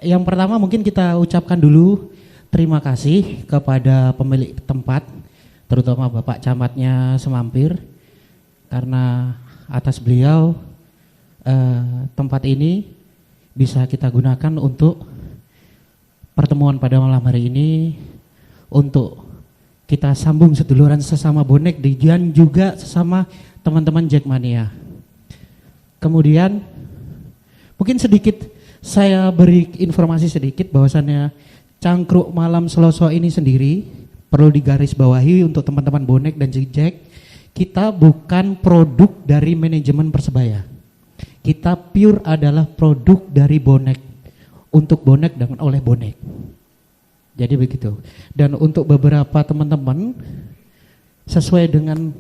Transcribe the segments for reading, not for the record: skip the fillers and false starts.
Yang pertama mungkin kita ucapkan dulu terima kasih kepada pemilik tempat, terutama Bapak Camatnya Semampir, karena atas beliau tempat ini bisa kita gunakan untuk pertemuan pada malam hari ini, untuk kita sambung seduluran sesama bonek dan juga sesama teman-teman Jackmania. Kemudian mungkin sedikit saya beri informasi sedikit bahwasannya Cangkruk Malam Selasa ini sendiri perlu digarisbawahi untuk teman-teman bonek dan Jack, kita bukan produk dari manajemen Persebaya. Kita pure adalah produk dari bonek, untuk bonek dan oleh bonek. Jadi begitu. Dan untuk beberapa teman-teman sesuai dengan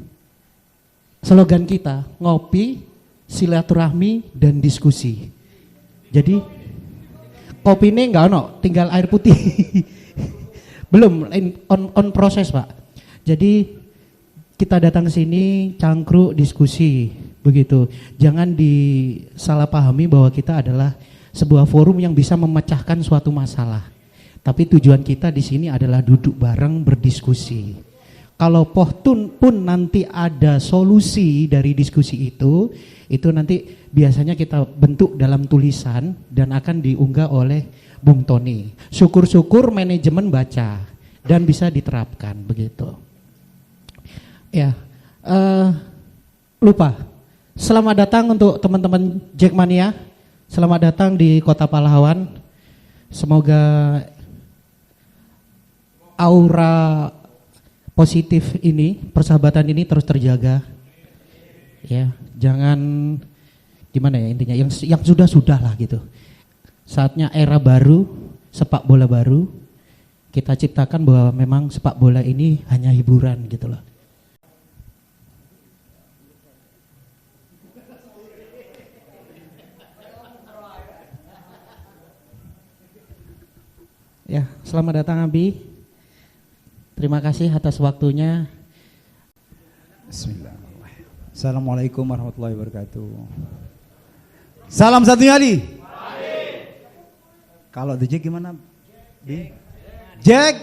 slogan kita, ngopi, silaturahmi dan diskusi. Jadi kopi ini enggak ono, tinggal air putih. Belum on proses, Pak. Jadi kita datang ke sini cangkruk diskusi begitu. Jangan disalahpahami bahwa kita adalah sebuah forum yang bisa memecahkan suatu masalah. Tapi tujuan kita di sini adalah duduk bareng berdiskusi. Kalau pun nanti ada solusi dari diskusi itu nanti biasanya kita bentuk dalam tulisan dan akan diunggah oleh Bung Tony. Syukur-syukur manajemen baca dan bisa diterapkan begitu. Ya, lupa. Selamat datang untuk teman-teman Jackmania. Selamat datang di Kota Pahlawan. Semoga aura positif ini, persahabatan ini terus terjaga. Ya, jangan gimana ya intinya, yang sudah lah gitu. Saatnya era baru, sepak bola baru. Kita ciptakan bahwa memang sepak bola ini hanya hiburan gitu loh. Ya, selamat datang Abi. Terima kasih atas waktunya. Bismillahirrahmanirrahim. Assalamualaikum warahmatullahi wabarakatuh. Salam satu nyali. Kalau The Jack gimana? Jack.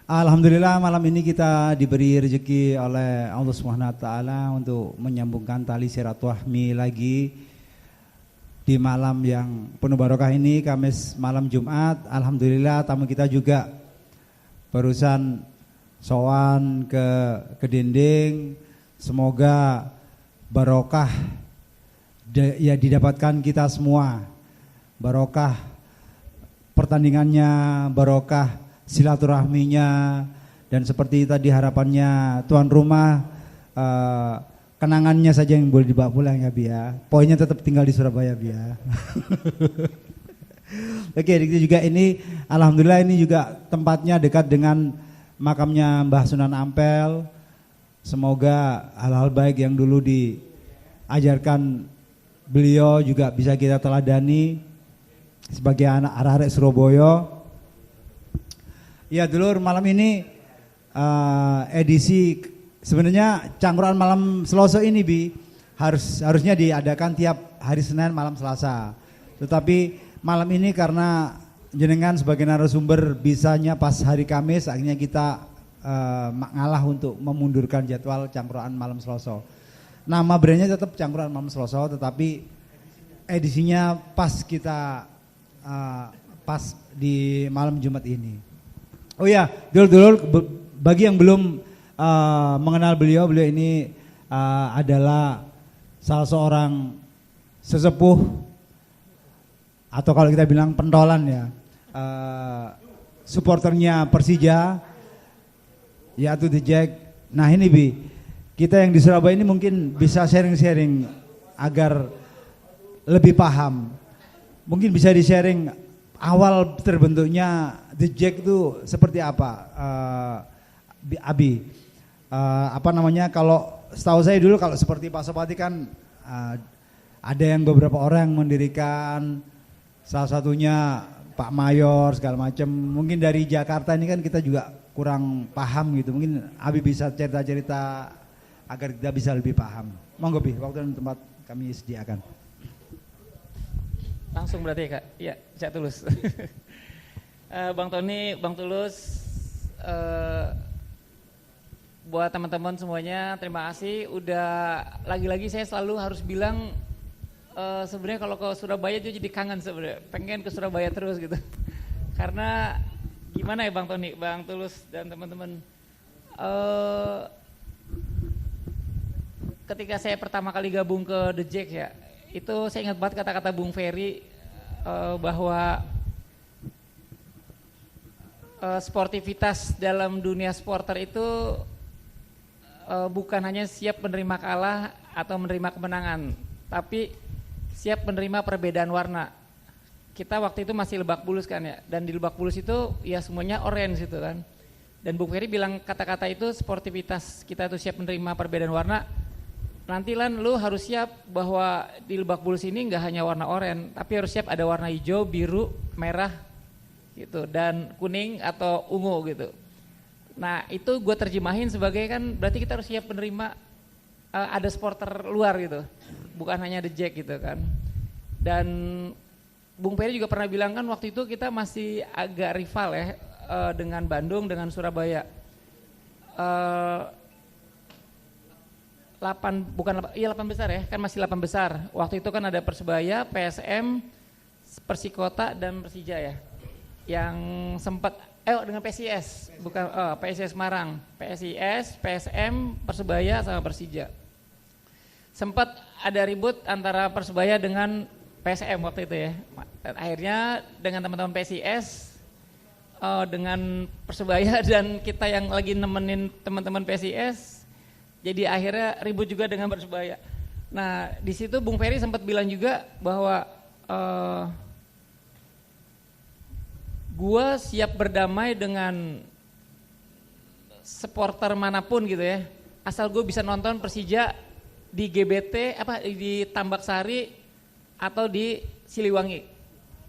Alhamdulillah malam ini kita diberi rezeki oleh Allah Subhanahu wa taala untuk menyambungkan tali silaturahmi lagi di malam yang penuh barokah ini, Kamis malam Jumat. Alhamdulillah tamu kita juga barusan sowan ke dinding. Semoga barokah ya didapatkan kita semua. Barokah pertandingannya, barokah silaturahminya, dan seperti tadi harapannya tuan rumah, kenangannya saja yang boleh dibawa pulang ya Bi ya. Poinnya tetap tinggal di Surabaya Bi ya. Oke, itu juga ini alhamdulillah ini juga tempatnya dekat dengan makamnya Mbah Sunan Ampel. Semoga hal-hal baik yang dulu diajarkan beliau juga bisa kita teladani sebagai anak arek Surabaya. Ya dulur, malam ini edisi sebenarnya cangkruan malam Selasa ini Bi harusnya diadakan tiap hari Senin malam Selasa. Tetapi malam ini karena jenengan sebagai narasumber bisanya pas hari Kamis, akhirnya kita ngalah untuk memundurkan jadwal cangkruan malam Selasa. Nama brandnya tetap cangkruan malam Selasa, tetapi edisinya pas kita pas di malam Jumat ini. Oh ya, dulur-dulur bagi yang belum mengenal beliau ini adalah salah seorang sesepuh atau kalau kita bilang pentolan ya, supporternya Persija, yaitu The Jack. Nah ini Bi, kita yang di Surabaya ini mungkin bisa sharing-sharing agar lebih paham. Mungkin bisa di-sharing awal terbentuknya The Jack itu seperti apa, Abi? Apa namanya, kalau setahu saya dulu kalau seperti Pak Sopati kan ada yang beberapa orang yang mendirikan, salah satunya Pak Mayor segala macam. Mungkin dari Jakarta ini kan kita juga kurang paham gitu. Mungkin Abi bisa cerita-cerita agar kita bisa lebih paham. Monggo Bi, waktu dan tempat kami sediakan. Langsung berarti ya Kak? Iya, Cak Tulus. Bang Tony, Bang Tulus, buat teman-teman semuanya terima kasih. Udah lagi-lagi saya selalu harus bilang sebenarnya kalau ke Surabaya itu jadi kangen sebenarnya, pengen ke Surabaya terus gitu. Karena gimana ya Bang Tony, Bang Tulus dan teman-teman, ketika saya pertama kali gabung ke The Jack ya, itu saya ingat banget kata-kata Bung Ferry bahwa sportivitas dalam dunia supporter itu bukan hanya siap menerima kalah atau menerima kemenangan, tapi siap menerima perbedaan warna. Kita waktu itu masih Lebak Bulus kan ya, dan di Lebak Bulus itu ya semuanya orange gitu kan. Dan Bung Ferry bilang kata-kata itu, sportivitas kita itu siap menerima perbedaan warna. Nanti Lan lu harus siap bahwa di Lebak Bulus ini nggak hanya warna oranye, tapi harus siap ada warna hijau, biru, merah gitu, dan kuning atau ungu gitu. Nah itu gue terjemahin sebagai kan berarti kita harus siap menerima ada supporter luar gitu, bukan hanya The Jack gitu kan. Dan Bung Ferry juga pernah bilang kan waktu itu kita masih agak rival ya dengan Bandung, dengan Surabaya. 8 besar ya, kan masih 8 besar. Waktu itu kan ada Persebaya, PSM, Persikota dan Persija ya. Yang sempat dengan PSIS, bukan PSIS Semarang, PSIS, PSM, Persebaya sama Persija. Sempat ada ribut antara Persebaya dengan PSM waktu itu ya. Dan akhirnya dengan teman-teman PSIS dengan Persebaya dan kita yang lagi nemenin teman-teman PSIS, jadi akhirnya ribut juga dengan Persebaya. Nah di situ Bung Ferry sempat bilang juga bahwa gua siap berdamai dengan supporter manapun gitu ya, asal gue bisa nonton Persija di GBT di Tambak Sari atau di Siliwangi.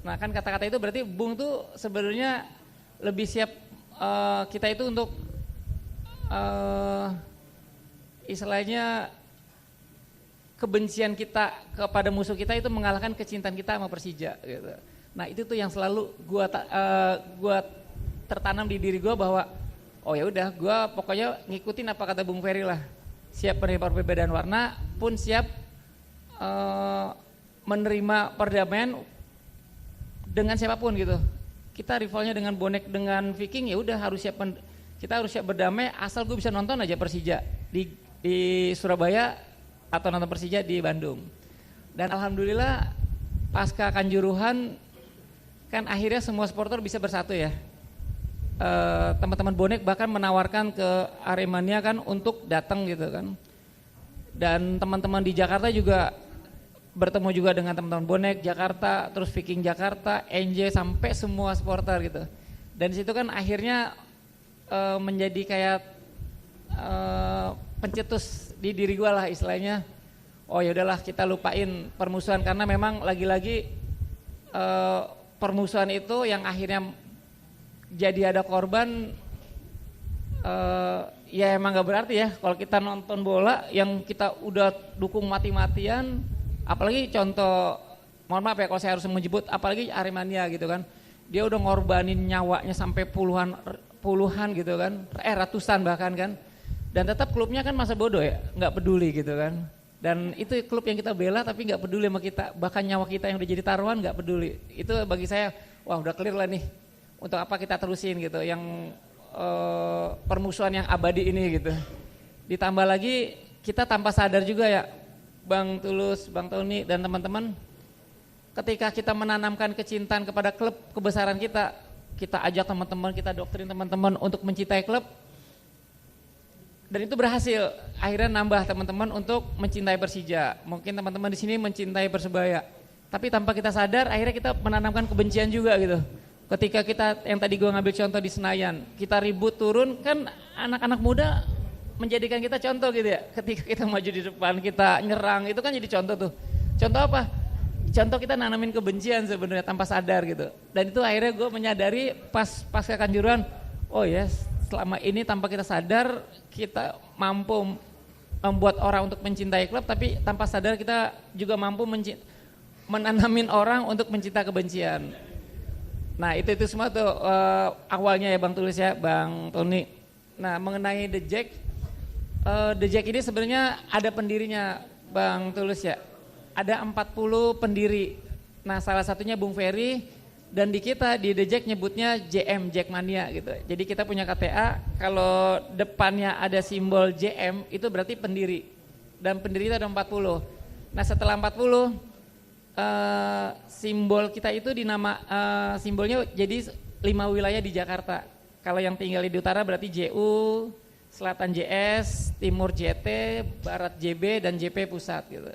Nah kan kata-kata itu berarti Bung tuh sebenarnya lebih siap kita itu untuk istilahnya kebencian kita kepada musuh kita itu mengalahkan kecintaan kita sama Persija gitu. Nah itu tuh yang selalu gua tertanam di diri gua bahwa oh ya udah gua pokoknya ngikutin apa kata Bung Ferry lah. Siap menerima perbedaan warna pun siap menerima perdamaian dengan siapapun gitu. Kita rivalnya dengan bonek dengan Viking ya udah kita harus siap berdamai asal gue bisa nonton aja Persija di Surabaya atau nonton Persija di Bandung. Dan alhamdulillah pasca Kanjuruhan kan akhirnya semua supporter bisa bersatu ya. Teman-teman bonek bahkan menawarkan ke Aremania kan untuk datang gitu kan. Dan teman-teman di Jakarta juga bertemu juga dengan teman-teman bonek Jakarta, terus Viking Jakarta, NJ sampai semua supporter gitu. Dan di situ kan akhirnya menjadi kayak pencetus di diri gue lah istilahnya. Oh ya udahlah kita lupain permusuhan karena memang lagi-lagi permusuhan itu yang akhirnya jadi ada korban. Ya emang gak berarti ya kalau kita nonton bola yang kita udah dukung mati-matian, apalagi contoh mohon maaf ya kalau saya harus menyebut apalagi Aremania gitu kan, dia udah ngorbanin nyawanya sampai puluhan gitu kan, ratusan bahkan kan, dan tetap klubnya kan masa bodoh ya, nggak peduli gitu kan. Dan itu klub yang kita bela tapi nggak peduli sama kita, bahkan nyawa kita yang udah jadi taruhan nggak peduli. Itu bagi saya wah udah clear lah nih, untuk apa kita terusin gitu yang permusuhan yang abadi ini gitu. Ditambah lagi kita tanpa sadar juga ya Bang Tulus, Bang Tony dan teman-teman, ketika kita menanamkan kecintaan kepada klub kebesaran kita ajak teman-teman, kita doktrin teman-teman untuk mencintai klub, dan itu berhasil. Akhirnya nambah teman-teman untuk mencintai Persija. Mungkin teman-teman di sini mencintai Persebaya, tapi tanpa kita sadar akhirnya kita menanamkan kebencian juga gitu. Ketika kita yang tadi gue ngambil contoh di Senayan, kita ribut turun kan anak-anak muda menjadikan kita contoh gitu ya. Ketika kita maju di depan, kita nyerang, itu kan jadi contoh tuh. Contoh apa? Contoh kita nanamin kebencian sebenarnya tanpa sadar gitu. Dan itu akhirnya gue menyadari pas ke Kanjuruhan, oh yes, selama ini tanpa kita sadar kita mampu membuat orang untuk mencintai klub, tapi tanpa sadar kita juga mampu menanamin orang untuk mencinta kebencian. Nah itu semua tuh awalnya ya Bang Tulus ya, Bang Tony. Nah mengenai The Jack ini sebenarnya ada pendirinya Bang Tulus ya. Ada 40 pendiri. Nah salah satunya Bung Ferry. Dan di kita di The Jack nyebutnya JM, Jackmania gitu. Jadi kita punya KTA, kalau depannya ada simbol JM itu berarti pendiri. Dan pendiri itu ada 40. Nah setelah 40, simbol kita itu simbolnya jadi 5 wilayah di Jakarta. Kalau yang tinggal di utara berarti JU, selatan JS, timur JT, barat JB, dan JP pusat gitu.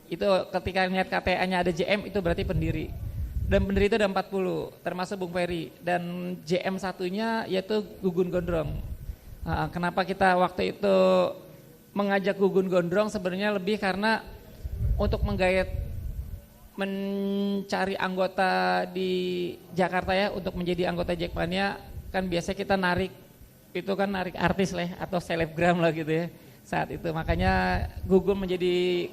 Itu ketika lihat KTA-nya ada JM itu berarti pendiri. Dan pendiri itu ada 40, termasuk Bung Ferry. Dan JM satunya yaitu Gugun Gondrong. Kenapa kita waktu itu mengajak Gugun Gondrong sebenarnya lebih karena untuk mencari anggota di Jakarta ya untuk menjadi anggota Jackmania. Kan biasanya kita narik artis lah atau selebgram lah gitu ya saat itu. Makanya Gugun menjadi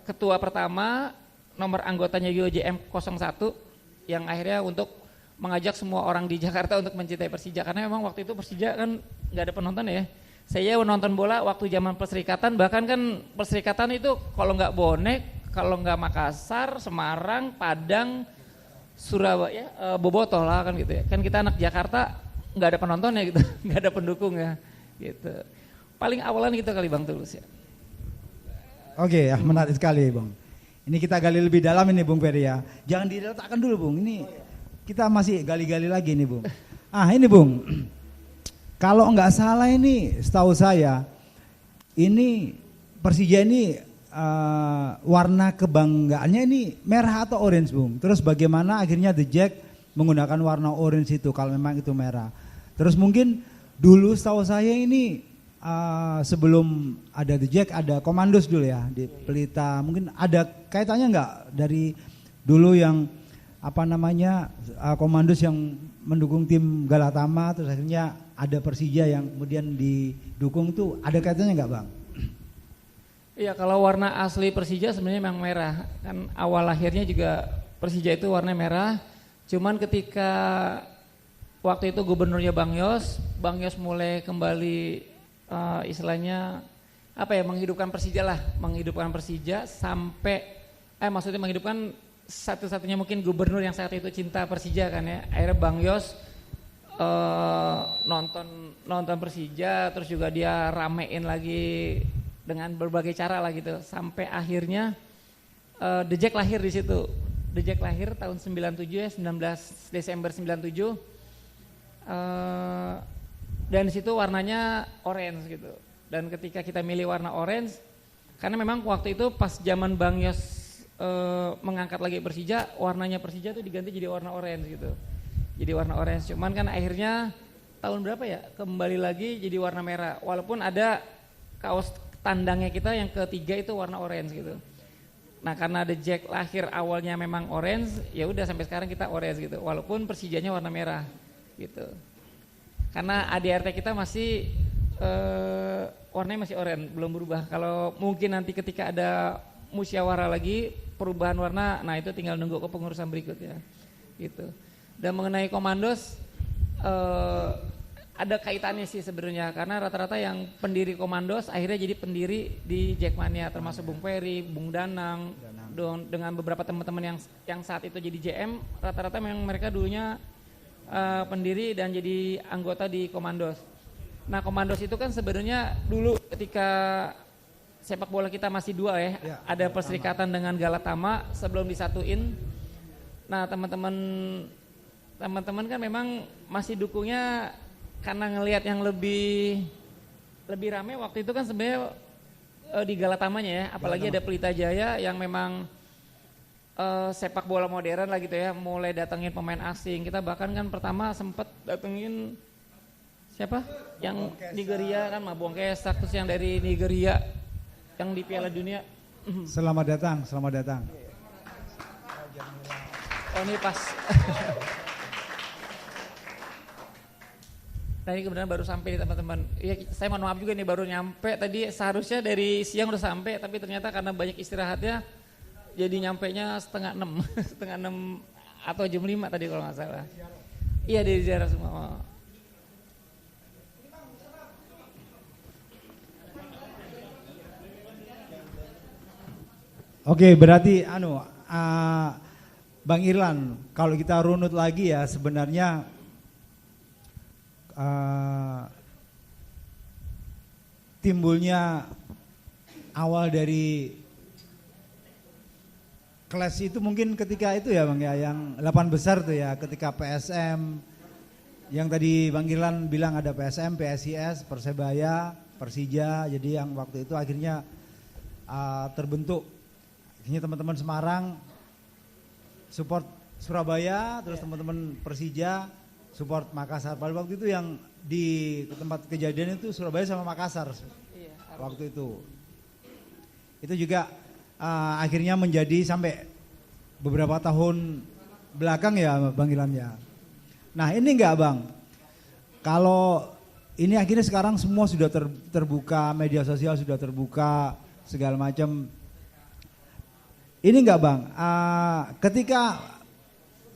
ketua pertama. Nomor anggotanya JM 01 yang akhirnya untuk mengajak semua orang di Jakarta untuk mencintai Persija, karena memang waktu itu Persija kan nggak ada penonton ya. Saya menonton bola waktu zaman Perserikatan, bahkan kan Perserikatan itu kalau nggak Bonek, kalau nggak Makassar, Semarang, Padang, Surabaya, Bobotoh lah kan gitu ya. Kan kita anak Jakarta nggak ada penontonnya gitu, nggak ada pendukung ya gitu. Paling awalan gitu kali Bang Tulus ya. Oke ya, menarik sekali Bang. Ini kita gali lebih dalam ini Bung Ferry ya. Jangan diletakkan dulu Bung, ini kita masih gali-gali lagi nih Bung. Ini Bung, kalau nggak salah ini setahu saya, ini Persija ini warna kebanggaannya ini merah atau orange Bung. Terus bagaimana akhirnya The Jack menggunakan warna orange itu kalau memang itu merah. Terus mungkin dulu setahu saya ini sebelum ada The Jack ada Komandos dulu ya di Pelita. Mungkin ada kaitannya nggak dari dulu yang Komandos yang mendukung tim Galatama, terus akhirnya ada Persija yang kemudian didukung, tuh ada kaitannya nggak Bang? Iya, kalau warna asli Persija sebenarnya memang merah. Kan awal lahirnya juga Persija itu warna merah. Cuman ketika waktu itu gubernurnya Bang Yos mulai kembali istilahnya menghidupkan Persija lah, menghidupkan Persija sampai maksudnya menghidupkan satu-satunya mungkin gubernur yang saat itu cinta Persija kan ya. Akhirnya Bang Yos nonton Persija, terus juga dia ramein lagi dengan berbagai cara lah gitu, sampai akhirnya The Jack lahir di situ. The Jack lahir tahun 97 ya, 19 Desember 97. Dan di situ warnanya orange gitu. Dan ketika kita milih warna orange, karena memang waktu itu pas zaman Bang Yos mengangkat lagi Persija, warnanya Persija tuh diganti jadi warna orange gitu. Jadi warna orange. Cuman kan akhirnya tahun berapa ya kembali lagi jadi warna merah. Walaupun ada kaos tandangnya kita yang ketiga itu warna orange gitu. Nah karena The Jack lahir awalnya memang orange, ya udah sampai sekarang kita orange gitu. Walaupun Persijanya warna merah gitu. Karena ADRT kita masih warnanya masih oranye, belum berubah. Kalau mungkin nanti ketika ada musyawarah lagi perubahan warna, nah itu tinggal nunggu kepengurusan berikutnya gitu. Dan mengenai Komandos ada kaitannya sih sebenarnya, karena rata-rata yang pendiri Komandos akhirnya jadi pendiri di Jackmania, termasuk Bung Ferry, Bung Danang. Dengan beberapa teman-teman yang saat itu jadi JM, rata-rata memang mereka dulunya pendiri dan jadi anggota di Komandos. Nah Komandos itu kan sebenarnya dulu ketika sepak bola kita masih dua ya, ada Perserikatan dengan Galatama sebelum disatuin. Nah teman-teman kan memang masih dukungnya karena ngelihat yang lebih rame waktu itu kan sebenarnya di Galatamanya ya, apalagi ada Pelita Jaya yang memang sepak bola modern lah gitu ya, mulai datengin pemain asing. Kita bahkan kan pertama sempat datengin siapa? Yang Nigeria kan, Mabong Kesak, terus yang dari Nigeria yang di Piala Dunia. Selamat datang. Oh ini pas. Nah ini kebetulan baru sampai nih teman-teman. Ya, saya mohon maaf juga nih baru nyampe. Tadi seharusnya dari siang udah sampai, tapi ternyata karena banyak istirahatnya, jadi nyampenya setengah 6, setengah 6 atau jam 5 tadi kalau nggak salah. Iya di ziarah semua. Oke, berarti Bang Irlan, kalau kita runut lagi ya sebenarnya timbulnya awal dari kelas itu mungkin ketika itu ya Bang ya, yang 8 besar tuh ya, ketika PSM, yang tadi Bang Irlan bilang ada PSM, PSIS, Persebaya, Persija, jadi yang waktu itu akhirnya terbentuk, akhirnya teman-teman Semarang support Surabaya, terus teman-teman Persija support Makassar. Pada waktu itu yang di tempat kejadian itu Surabaya sama Makassar waktu itu. Itu juga akhirnya menjadi sampai beberapa tahun belakang ya Bang Ilham ya. Nah ini enggak Bang, kalau ini akhirnya sekarang semua sudah terbuka, media sosial sudah terbuka segala macam. Ini enggak Bang, ketika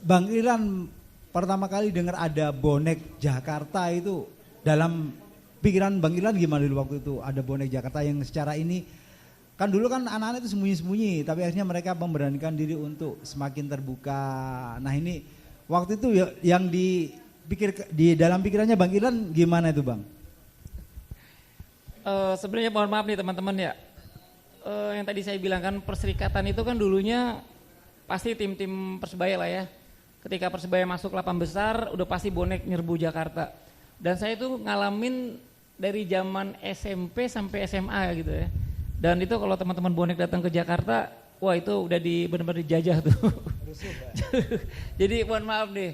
Bang Ilham pertama kali dengar ada bonek Jakarta itu, dalam pikiran Bang Irlan gimana dulu waktu itu ada bonek Jakarta yang secara ini, kan dulu kan anak-anak itu sembunyi-sembunyi, tapi akhirnya mereka memberanikan diri untuk semakin terbuka. Nah ini waktu itu yang di dalam pikirannya Bang Irlan gimana itu Bang? Sebenarnya mohon maaf nih teman-teman ya, yang tadi saya bilang kan perserikatan itu kan dulunya pasti tim-tim Persebaya lah ya. Ketika Persebaya masuk 8 besar udah pasti bonek nyerbu Jakarta. Dan saya itu ngalamin dari zaman SMP sampai SMA gitu ya. Dan itu kalau teman-teman bonek datang ke Jakarta, wah itu udah benar-benar dijajah tuh. Jadi mohon maaf nih,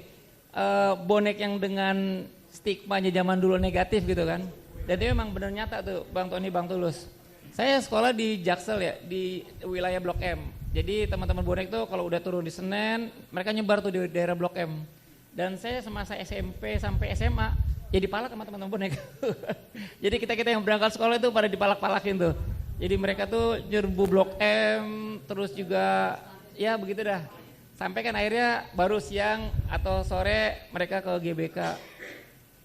bonek yang dengan stigmanya zaman dulu negatif gitu kan. Dan itu memang benar nyata tuh Bang Tony, Bang Tulus. Saya sekolah di Jaksel ya, di wilayah Blok M. Jadi teman-teman bonek tuh kalau udah turun di Senen, mereka nyebar tuh di daerah Blok M. Dan saya semasa SMP sampai SMA, ya dipalak sama teman-teman bonek. Jadi kita yang berangkat sekolah itu pada dipalak-palakin tuh. Jadi mereka tuh nyerbu Blok M, terus juga ya begitu dah. Sampai kan akhirnya baru siang atau sore mereka ke GBK.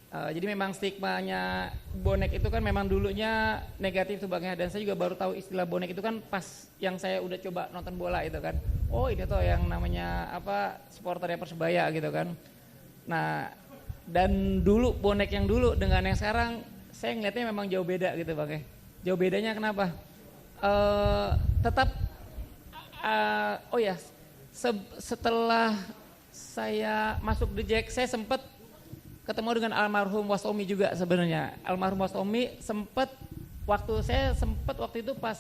Jadi memang stigmanya bonek itu kan memang dulunya negatif tuh Bang ya. Dan saya juga baru tahu istilah bonek itu kan pas yang saya udah coba nonton bola itu kan. Oh ini tuh yang namanya apa, supporternya Persebaya gitu kan. Nah dan dulu bonek yang dulu dengan yang sekarang saya ngeliatnya memang jauh beda gitu Bang ya. Jauh bedanya kenapa? Tetap oh ya setelah saya masuk The Jack saya sempat ketemu dengan almarhum Wastomi juga sebenarnya. Almarhum Wastomi waktu itu pas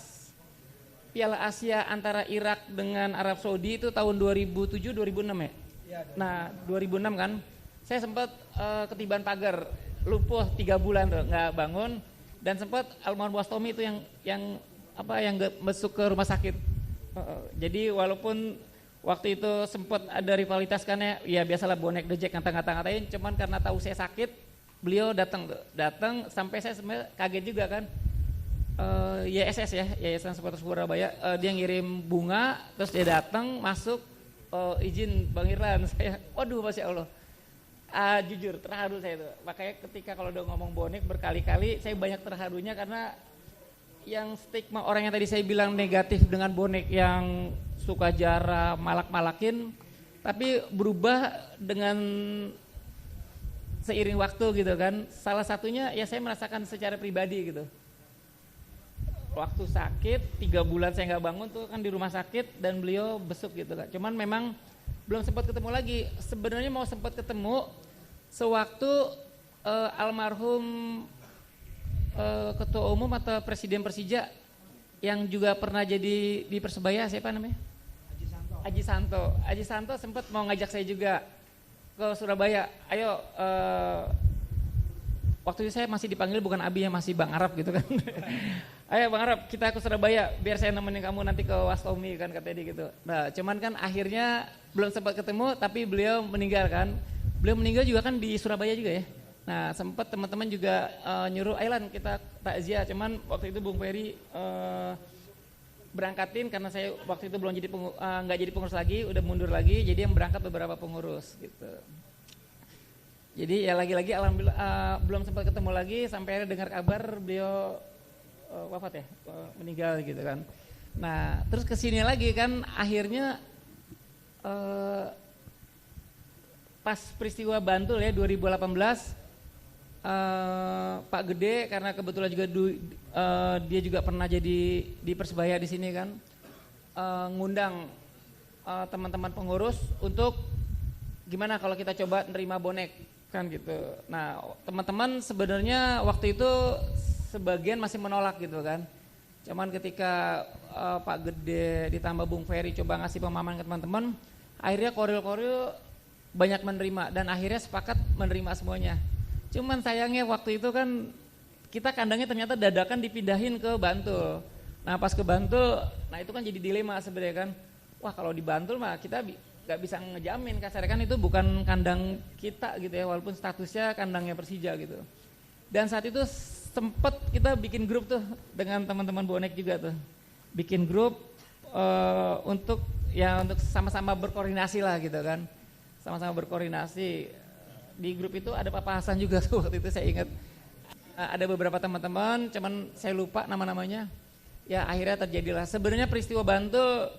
Piala Asia antara Irak dengan Arab Saudi itu tahun 2007-2006 ya? Nah 2006 kan, saya sempat ketiban pagar, lumpuh 3 bulan tuh, nggak bangun. Dan sempat almarhum Wastomi itu yang masuk ke rumah sakit. Jadi walaupun waktu itu sempat ada rivalitas kan ya biasalah bonek The Jack ngata-ngatain, cuman karena tahu saya sakit, beliau datang sampai saya sebenarnya kaget juga kan. YSS ya, Yayasan Supporter Surabaya, dia ngirim bunga, terus dia datang masuk, izin Bang Irlan, saya, waduh Masya Allah, jujur terharu saya itu. Makanya ketika kalau udah ngomong bonek berkali-kali, saya banyak terharunya karena yang stigma orang yang tadi saya bilang negatif dengan bonek yang suka jara, malak-malakin, tapi berubah dengan seiring waktu gitu kan. Salah satunya ya saya merasakan secara pribadi gitu. Waktu sakit 3 bulan saya nggak bangun tuh kan di rumah sakit dan beliau besuk gitu kan. Cuman memang belum sempat ketemu lagi. Sebenarnya mau sempat ketemu sewaktu almarhum ketua umum atau presiden Persija yang juga pernah jadi di Persebaya, siapa namanya? Aji Santo sempat mau ngajak saya juga ke Surabaya. Ayo, waktu itu saya masih dipanggil bukan Abi ya, masih Bang Arab gitu kan. Ayo Bang Arab, kita ke Surabaya biar saya nemenin kamu nanti ke Wastomi kan katanya gitu. Nah cuman kan akhirnya belum sempat ketemu, tapi beliau meninggal kan. Beliau meninggal juga kan di Surabaya juga ya? Nah sempat teman-teman juga nyuruh Ailan kita takziah, cuman waktu itu Bung Ferry berangkatin karena saya waktu itu belum jadi nggak jadi pengurus lagi, udah mundur lagi, jadi yang berangkat beberapa pengurus gitu. Jadi ya lagi-lagi alhamdulillah belum sempat ketemu lagi sampai akhirnya dengar kabar beliau wafat ya, meninggal gitu kan. Nah terus kesini lagi kan akhirnya pas peristiwa Bantul ya 2018 Pak Gede karena kebetulan juga dia juga pernah jadi di Persebaya di sini kan, ngundang teman-teman pengurus untuk gimana kalau kita coba nerima bonek kan gitu. Nah teman-teman sebenarnya waktu itu sebagian masih menolak gitu kan. Cuman ketika Pak Gede ditambah Bung Ferry coba ngasih pemahaman ke teman-teman, akhirnya koril-koril banyak menerima dan akhirnya sepakat menerima semuanya. Cuman sayangnya waktu itu kan kita kandangnya ternyata dadakan dipindahin ke Bantul. Nah pas ke Bantul, nah itu kan jadi dilema sebenarnya kan. Wah kalau di Bantul mah kita gak bisa ngejamin, kasarnya kan itu bukan kandang kita gitu ya, walaupun statusnya kandangnya Persija gitu. Dan saat itu sempet kita bikin grup tuh dengan teman-teman bonek juga tuh. Bikin grup untuk sama-sama berkoordinasi lah gitu kan. Sama-sama berkoordinasi. Di grup itu ada Papa Hasan juga tuh waktu itu saya ingat. Ada beberapa teman-teman, cuman saya lupa nama-namanya. Ya akhirnya terjadilah. Sebenarnya peristiwa Bantul,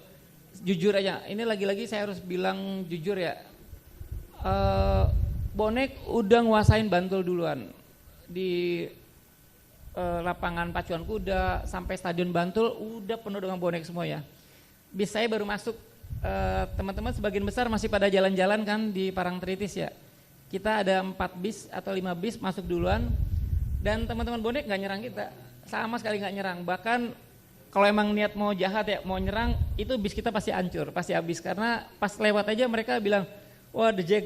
jujur aja, ini lagi-lagi saya harus bilang jujur ya. Bonek udah nguasain Bantul duluan. Di lapangan pacuan kuda sampai stadion Bantul udah penuh dengan bonek semua ya. Bis saya baru masuk, teman-teman sebagian besar masih pada jalan-jalan kan di Parangtritis ya. Kita ada 4 bis atau 5 bis masuk duluan dan teman-teman bonek gak nyerang kita, sama sekali gak nyerang. Bahkan kalau emang niat mau jahat ya, mau nyerang itu bis kita pasti hancur, pasti habis. Karena pas lewat aja mereka bilang, wah dejek,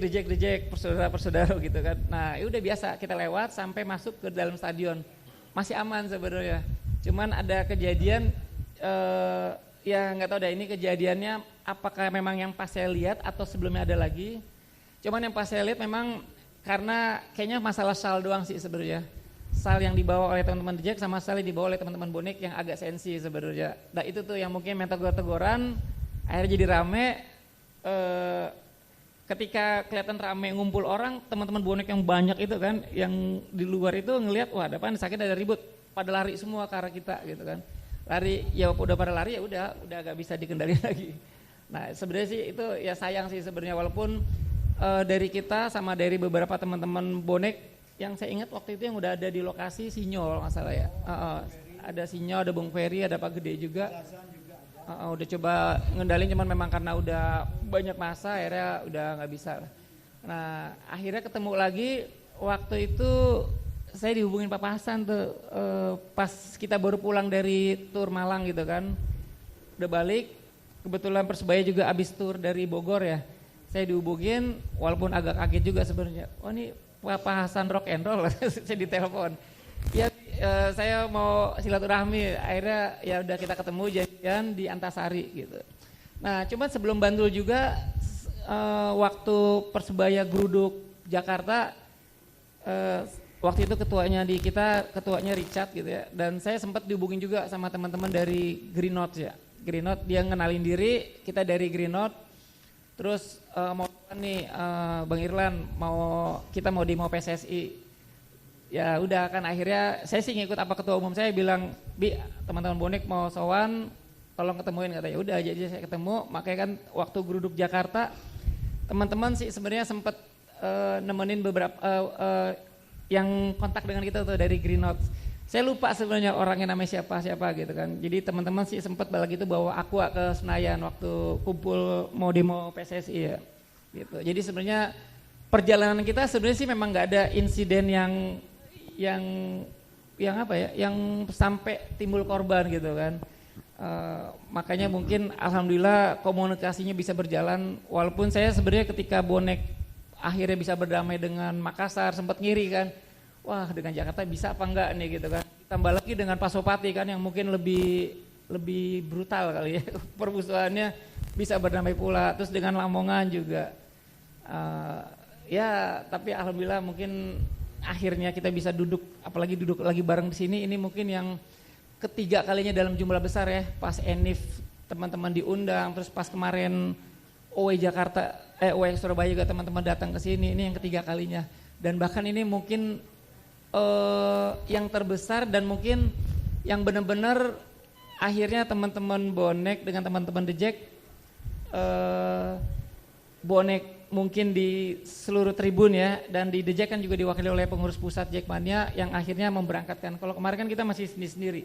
persaudara gitu kan. Nah ya udah biasa kita lewat sampai masuk ke dalam stadion, masih aman sebenarnya. Cuman ada kejadian, ya gak tahu dah ini kejadiannya apakah memang yang pas saya lihat atau sebelumnya ada lagi. Cuman yang pas saya lihat memang karena kayaknya masalah sal doang sih sebenarnya. Sal yang dibawa oleh teman-teman Dejek sama sal yang dibawa oleh teman-teman bonek yang agak sensi sebenarnya. Nah itu tuh yang mungkin mental teguran akhirnya jadi rame. Ketika kelihatan rame ngumpul orang, teman-teman bonek yang banyak itu kan, yang di luar itu ngelihat wah ada apaan, sakit ada ribut, pada lari semua ke arah kita gitu kan. Lari ya udah pada lari ya udah gak bisa dikendalikan lagi. Nah sebenarnya sih itu ya sayang sih sebenarnya, walaupun dari kita sama dari beberapa teman-teman bonek yang saya ingat waktu itu yang udah ada di lokasi Sinyol masalah ya. Ada Sinyol, ada Bung Ferry, ada Pak Gede juga. Udah coba ngendalin cuman memang karena udah banyak masa akhirnya udah nggak bisa. Nah akhirnya ketemu lagi waktu itu saya dihubungin Pak Hasan tuh pas kita baru pulang dari tur Malang gitu kan. Udah balik, kebetulan Persebaya juga abis tur dari Bogor ya. Saya dihubungin walaupun agak kaget juga sebenarnya. Oh ini Pak Hasan rock and roll, saya ditelepon. Ya saya mau silaturahmi, akhirnya ya udah kita ketemu janjian di Antasari gitu. Nah cuman sebelum Bantul juga waktu Persebaya geruduk Jakarta, waktu itu ketuanya Richard gitu ya. Dan saya sempat dihubungin juga sama teman-teman dari Green Note ya. Green Note dia ngenalin diri, kita dari Green Note. Terus mau nih Bang Irlan kita mau demo PSSI. Ya udah kan akhirnya saya sih ngikut apa ketua umum saya bilang, Bi teman-teman bonek mau sowan tolong ketemuin, katanya. Udah jadi saya ketemu, makanya kan waktu geruduk Jakarta teman-teman sih sebenarnya sempat nemenin beberapa yang kontak dengan kita tuh dari Green Note. Saya lupa sebenarnya orangnya namanya siapa gitu kan. Jadi teman-teman sih sempat balik itu bawa Aqua ke Senayan waktu kumpul mau demo PSSI ya. Gitu. Jadi sebenarnya perjalanan kita sebenarnya sih memang nggak ada insiden yang apa ya, yang sampai timbul korban gitu kan. Makanya mungkin alhamdulillah komunikasinya bisa berjalan, walaupun saya sebenarnya ketika bonek akhirnya bisa berdamai dengan Makassar sempat ngiri kan. Wah dengan Jakarta bisa apa enggak nih gitu kan. Tambah lagi dengan Pasopati kan yang mungkin lebih brutal kali ya. Permusuhannya bisa berdamai pula. Terus dengan Lamongan juga. Ya tapi alhamdulillah mungkin akhirnya kita bisa duduk, apalagi duduk lagi bareng di sini, ini mungkin yang ketiga kalinya dalam jumlah besar ya, pas Enif teman-teman diundang, terus pas kemarin OW Jakarta, OW Surabaya juga teman-teman datang ke sini, ini yang ketiga kalinya. Dan bahkan ini mungkin yang terbesar dan mungkin yang benar-benar akhirnya teman-teman bonek dengan teman-teman The Jack, bonek mungkin di seluruh tribun ya, dan di The Jack kan juga diwakili oleh pengurus pusat Jackmania yang akhirnya memberangkatkan. Kalau kemarin kan kita masih sendiri-sendiri,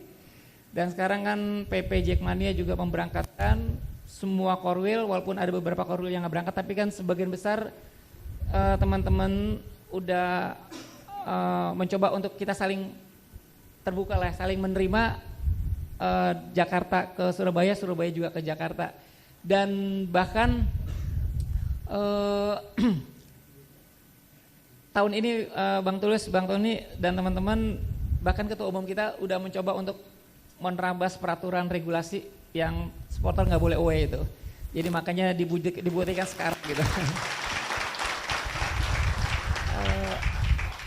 dan sekarang kan PP Jackmania juga memberangkatkan semua korwil, walaupun ada beberapa korwil yang nggak berangkat, tapi kan sebagian besar teman-teman udah mencoba untuk kita saling terbuka lah, saling menerima Jakarta ke Surabaya, Surabaya juga ke Jakarta. Dan bahkan tahun ini Bang Tulus, Bang Tony dan teman-teman, bahkan ketua umum kita udah mencoba untuk menerabas peraturan regulasi yang supporter nggak boleh away itu. Jadi makanya dibuktikan sekarang gitu.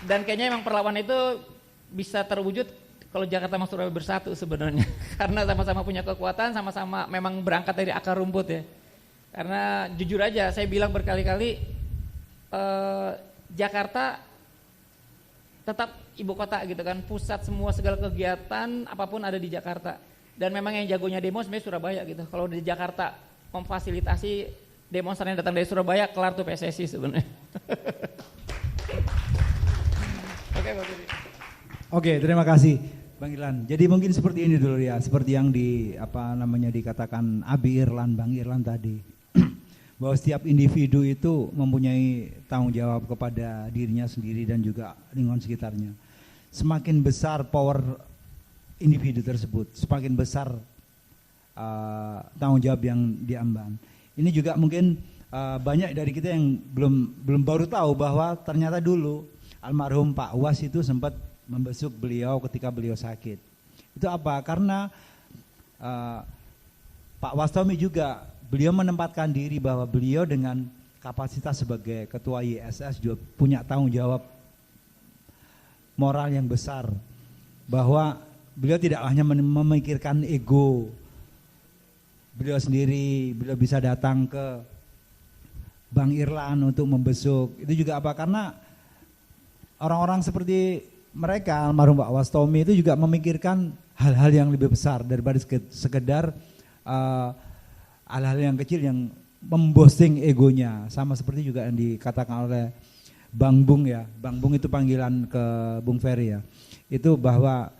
Dan kayaknya emang perlawanan itu bisa terwujud kalau Jakarta sama Surabaya bersatu sebenarnya. Karena sama-sama punya kekuatan, sama-sama memang berangkat dari akar rumput ya. Karena jujur aja saya bilang berkali-kali Jakarta tetap ibu kota gitu kan, pusat semua segala kegiatan apapun ada di Jakarta. Dan memang yang jagonya demo sebenarnya Surabaya gitu. Kalau di Jakarta memfasilitasi demonstran yang datang dari Surabaya, kelar tuh PSSI sebenarnya. Oke, terima kasih Bang Irlan. Jadi mungkin seperti ini dulu ya, seperti yang dikatakan Abi Irlan, Bang Irlan tadi. Bahwa setiap individu itu mempunyai tanggung jawab kepada dirinya sendiri dan juga lingkungan sekitarnya. Semakin besar power individu tersebut, semakin besar tanggung jawab yang diemban. Ini juga mungkin banyak dari kita yang belum baru tahu bahwa ternyata dulu almarhum Pak Was itu sempat membesuk beliau ketika beliau sakit. Itu apa? Karena Pak Wastomi juga beliau menempatkan diri bahwa beliau dengan kapasitas sebagai ketua ISS juga punya tanggung jawab moral yang besar, bahwa beliau tidak hanya memikirkan ego beliau sendiri, beliau bisa datang ke Bang Irlan untuk membesuk. Itu juga apa? Karena orang-orang seperti mereka, almarhum Pak Wastomi itu juga memikirkan hal-hal yang lebih besar daripada sekedar hal-hal yang kecil yang memboosting egonya. Sama seperti juga yang dikatakan oleh Bang Bung ya. Bang Bung itu panggilan ke Bung Ferry ya. Itu bahwa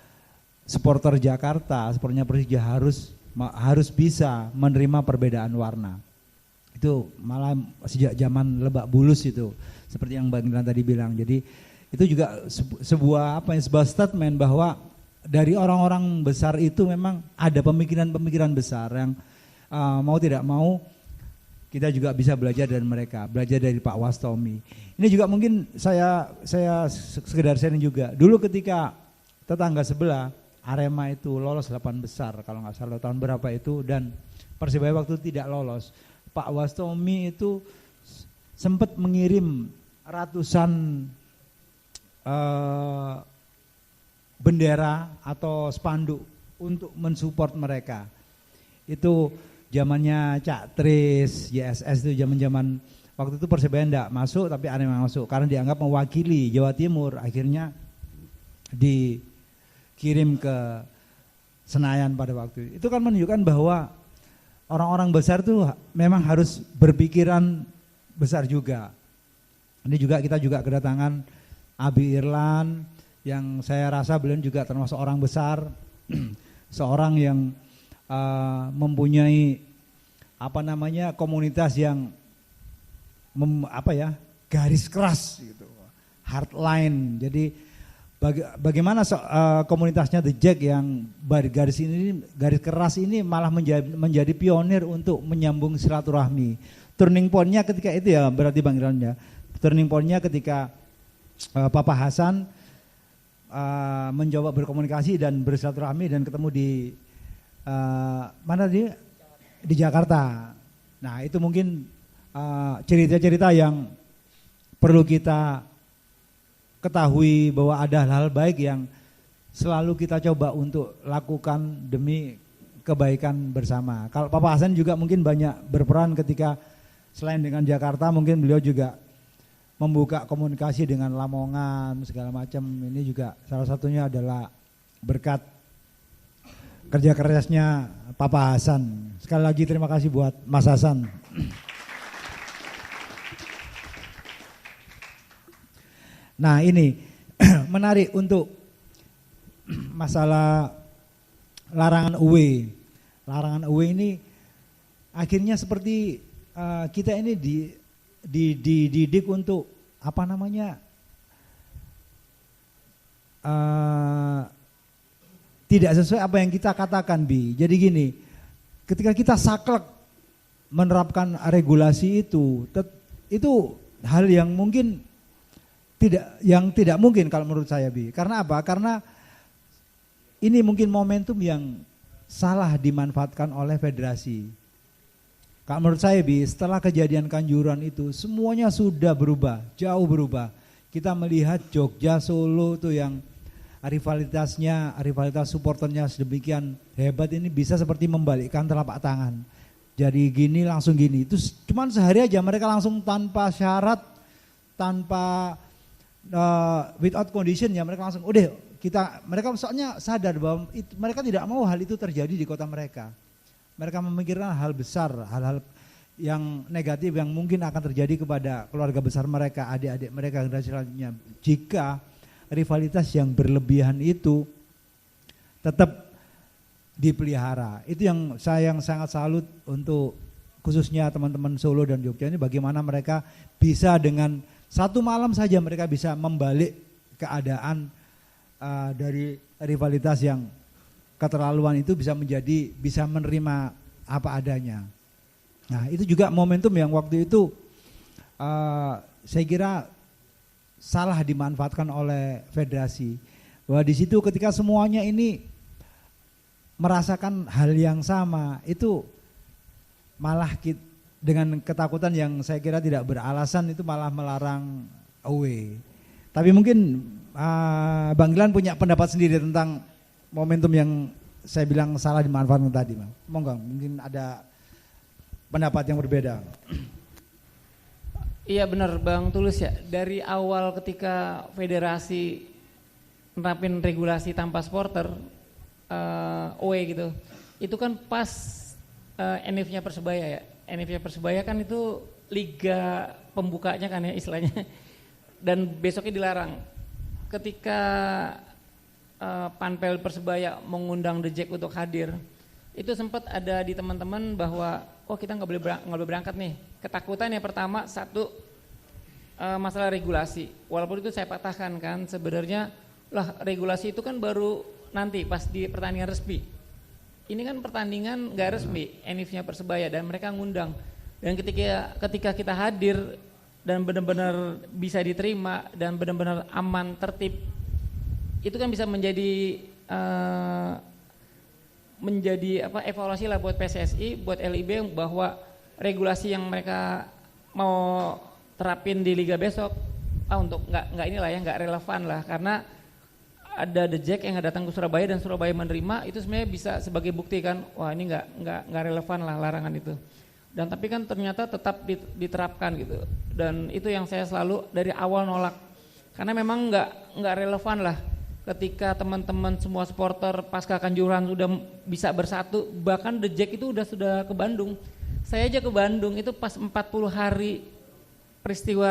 supporter Jakarta, supporternya Persija harus bisa menerima perbedaan warna. Itu malah sejak zaman Lebak Bulus itu, seperti yang Bang Irlan tadi bilang. Jadi itu juga sebuah statement bahwa dari orang-orang besar itu memang ada pemikiran-pemikiran besar yang mau tidak mau kita juga bisa belajar dari mereka, belajar dari Pak Wastomi. Ini juga mungkin saya sekedar sharing juga. Dulu ketika tetangga sebelah Arema itu lolos 8 besar kalau nggak salah tahun berapa itu, dan Persibaya waktu itu tidak lolos. Pak Wastomi itu sempat mengirim ratusan bendera atau spanduk untuk mensupport mereka. Itu zamannya Cak Tris, YSS itu zaman waktu itu Persebaya enggak masuk tapi Arema masuk karena dianggap mewakili Jawa Timur. Akhirnya dikirim ke Senayan pada waktu itu. Itu kan menunjukkan bahwa orang-orang besar itu memang harus berpikiran besar juga. Ini juga kita juga kedatangan Abi Irlan yang saya rasa beliau juga termasuk orang besar, seorang yang mempunyai komunitas yang garis keras gitu, hardline. Jadi bagaimana komunitasnya The Jack yang garis keras ini malah menjadi pionir untuk menyambung silaturahmi. Turning point-nya ketika itu ya berarti Bang Irlan ya. Turning point-nya ketika Papa Hasan mencoba berkomunikasi dan bersilaturahmi dan ketemu di Jakarta. Nah itu mungkin cerita-cerita yang perlu kita ketahui bahwa ada hal-hal baik yang selalu kita coba untuk lakukan demi kebaikan bersama. Kalau Papa Hasan juga mungkin banyak berperan ketika selain dengan Jakarta, mungkin beliau juga membuka komunikasi dengan Lamongan segala macam. Ini juga salah satunya adalah berkat kerja kerasnya Papa Hasan. Sekali lagi terima kasih buat Mas Hasan. Nah ini menarik untuk masalah larangan UW. Larangan UW ini akhirnya seperti kita ini dididik untuk apa namanya tidak sesuai apa yang kita katakan, Bi. Jadi gini, ketika kita saklek menerapkan regulasi itu hal yang mungkin tidak mungkin kalau menurut saya, Bi. Karena apa? Karena ini mungkin momentum yang salah dimanfaatkan oleh federasi. Kalau menurut saya, Bi, setelah kejadian Kanjuruhan itu semuanya sudah berubah, jauh berubah. Kita melihat Jogja, Solo tuh yang rivalitas supporternya sedemikian hebat, ini bisa seperti membalikkan telapak tangan. Jadi gini langsung gini. Itu cuman sehari aja mereka langsung tanpa syarat, tanpa without condition ya, mereka langsung mereka soalnya sadar bahwa mereka tidak mau hal itu terjadi di kota mereka. Mereka memikirkan hal besar, hal-hal yang negatif yang mungkin akan terjadi kepada keluarga besar mereka, adik-adik mereka generasi selanjutnya. Jika rivalitas yang berlebihan itu tetap dipelihara. Itu yang saya sangat salut untuk khususnya teman-teman Solo dan Jogja ini, bagaimana mereka bisa dengan satu malam saja mereka bisa membalik keadaan dari rivalitas yang keterlaluan itu bisa menerima apa adanya. Nah itu juga momentum yang waktu itu saya kira salah dimanfaatkan oleh federasi. Bahwa di situ ketika semuanya ini merasakan hal yang sama, itu malah dengan ketakutan yang saya kira tidak beralasan itu malah melarang away. Tapi mungkin Bang Gilan punya pendapat sendiri tentang momentum yang saya bilang salah dimanfaatkan tadi, Bang. Monggo, mungkin ada pendapat yang berbeda. Iya benar Bang Tulus ya. Dari awal ketika federasi nerapin regulasi tanpa supporter away gitu, itu kan pas NF-nya Persebaya ya. NF-nya Persebaya kan itu liga pembukanya kan ya istilahnya. Dan besoknya dilarang. Ketika Panpel Persebaya mengundang The Jack untuk hadir, itu sempat ada di teman-teman bahwa kita nggak boleh berangkat nih. Ketakutan yang pertama satu masalah regulasi. Walaupun itu saya patahkan kan, sebenarnya regulasi itu kan baru nanti pas di pertandingan resmi. Ini kan pertandingan nggak resmi, NIF-nya Persebaya dan mereka ngundang. Dan ketika kita hadir dan benar-benar bisa diterima dan benar-benar aman, tertib, itu kan bisa menjadi evaluasi lah buat PSSI, buat LIB bahwa regulasi yang mereka mau terapin di liga besok untuk nggak relevan lah, karena ada The Jack yang datang ke Surabaya dan Surabaya menerima, itu sebenarnya bisa sebagai bukti kan, wah ini nggak relevan lah larangan itu. Dan tapi kan ternyata tetap diterapkan gitu, dan itu yang saya selalu dari awal nolak, karena memang nggak relevan lah. Ketika teman-teman semua supporter pasca Kanjuruhan sudah bisa bersatu, bahkan The Jack itu sudah ke Bandung. Saya aja ke Bandung itu pas 40 hari peristiwa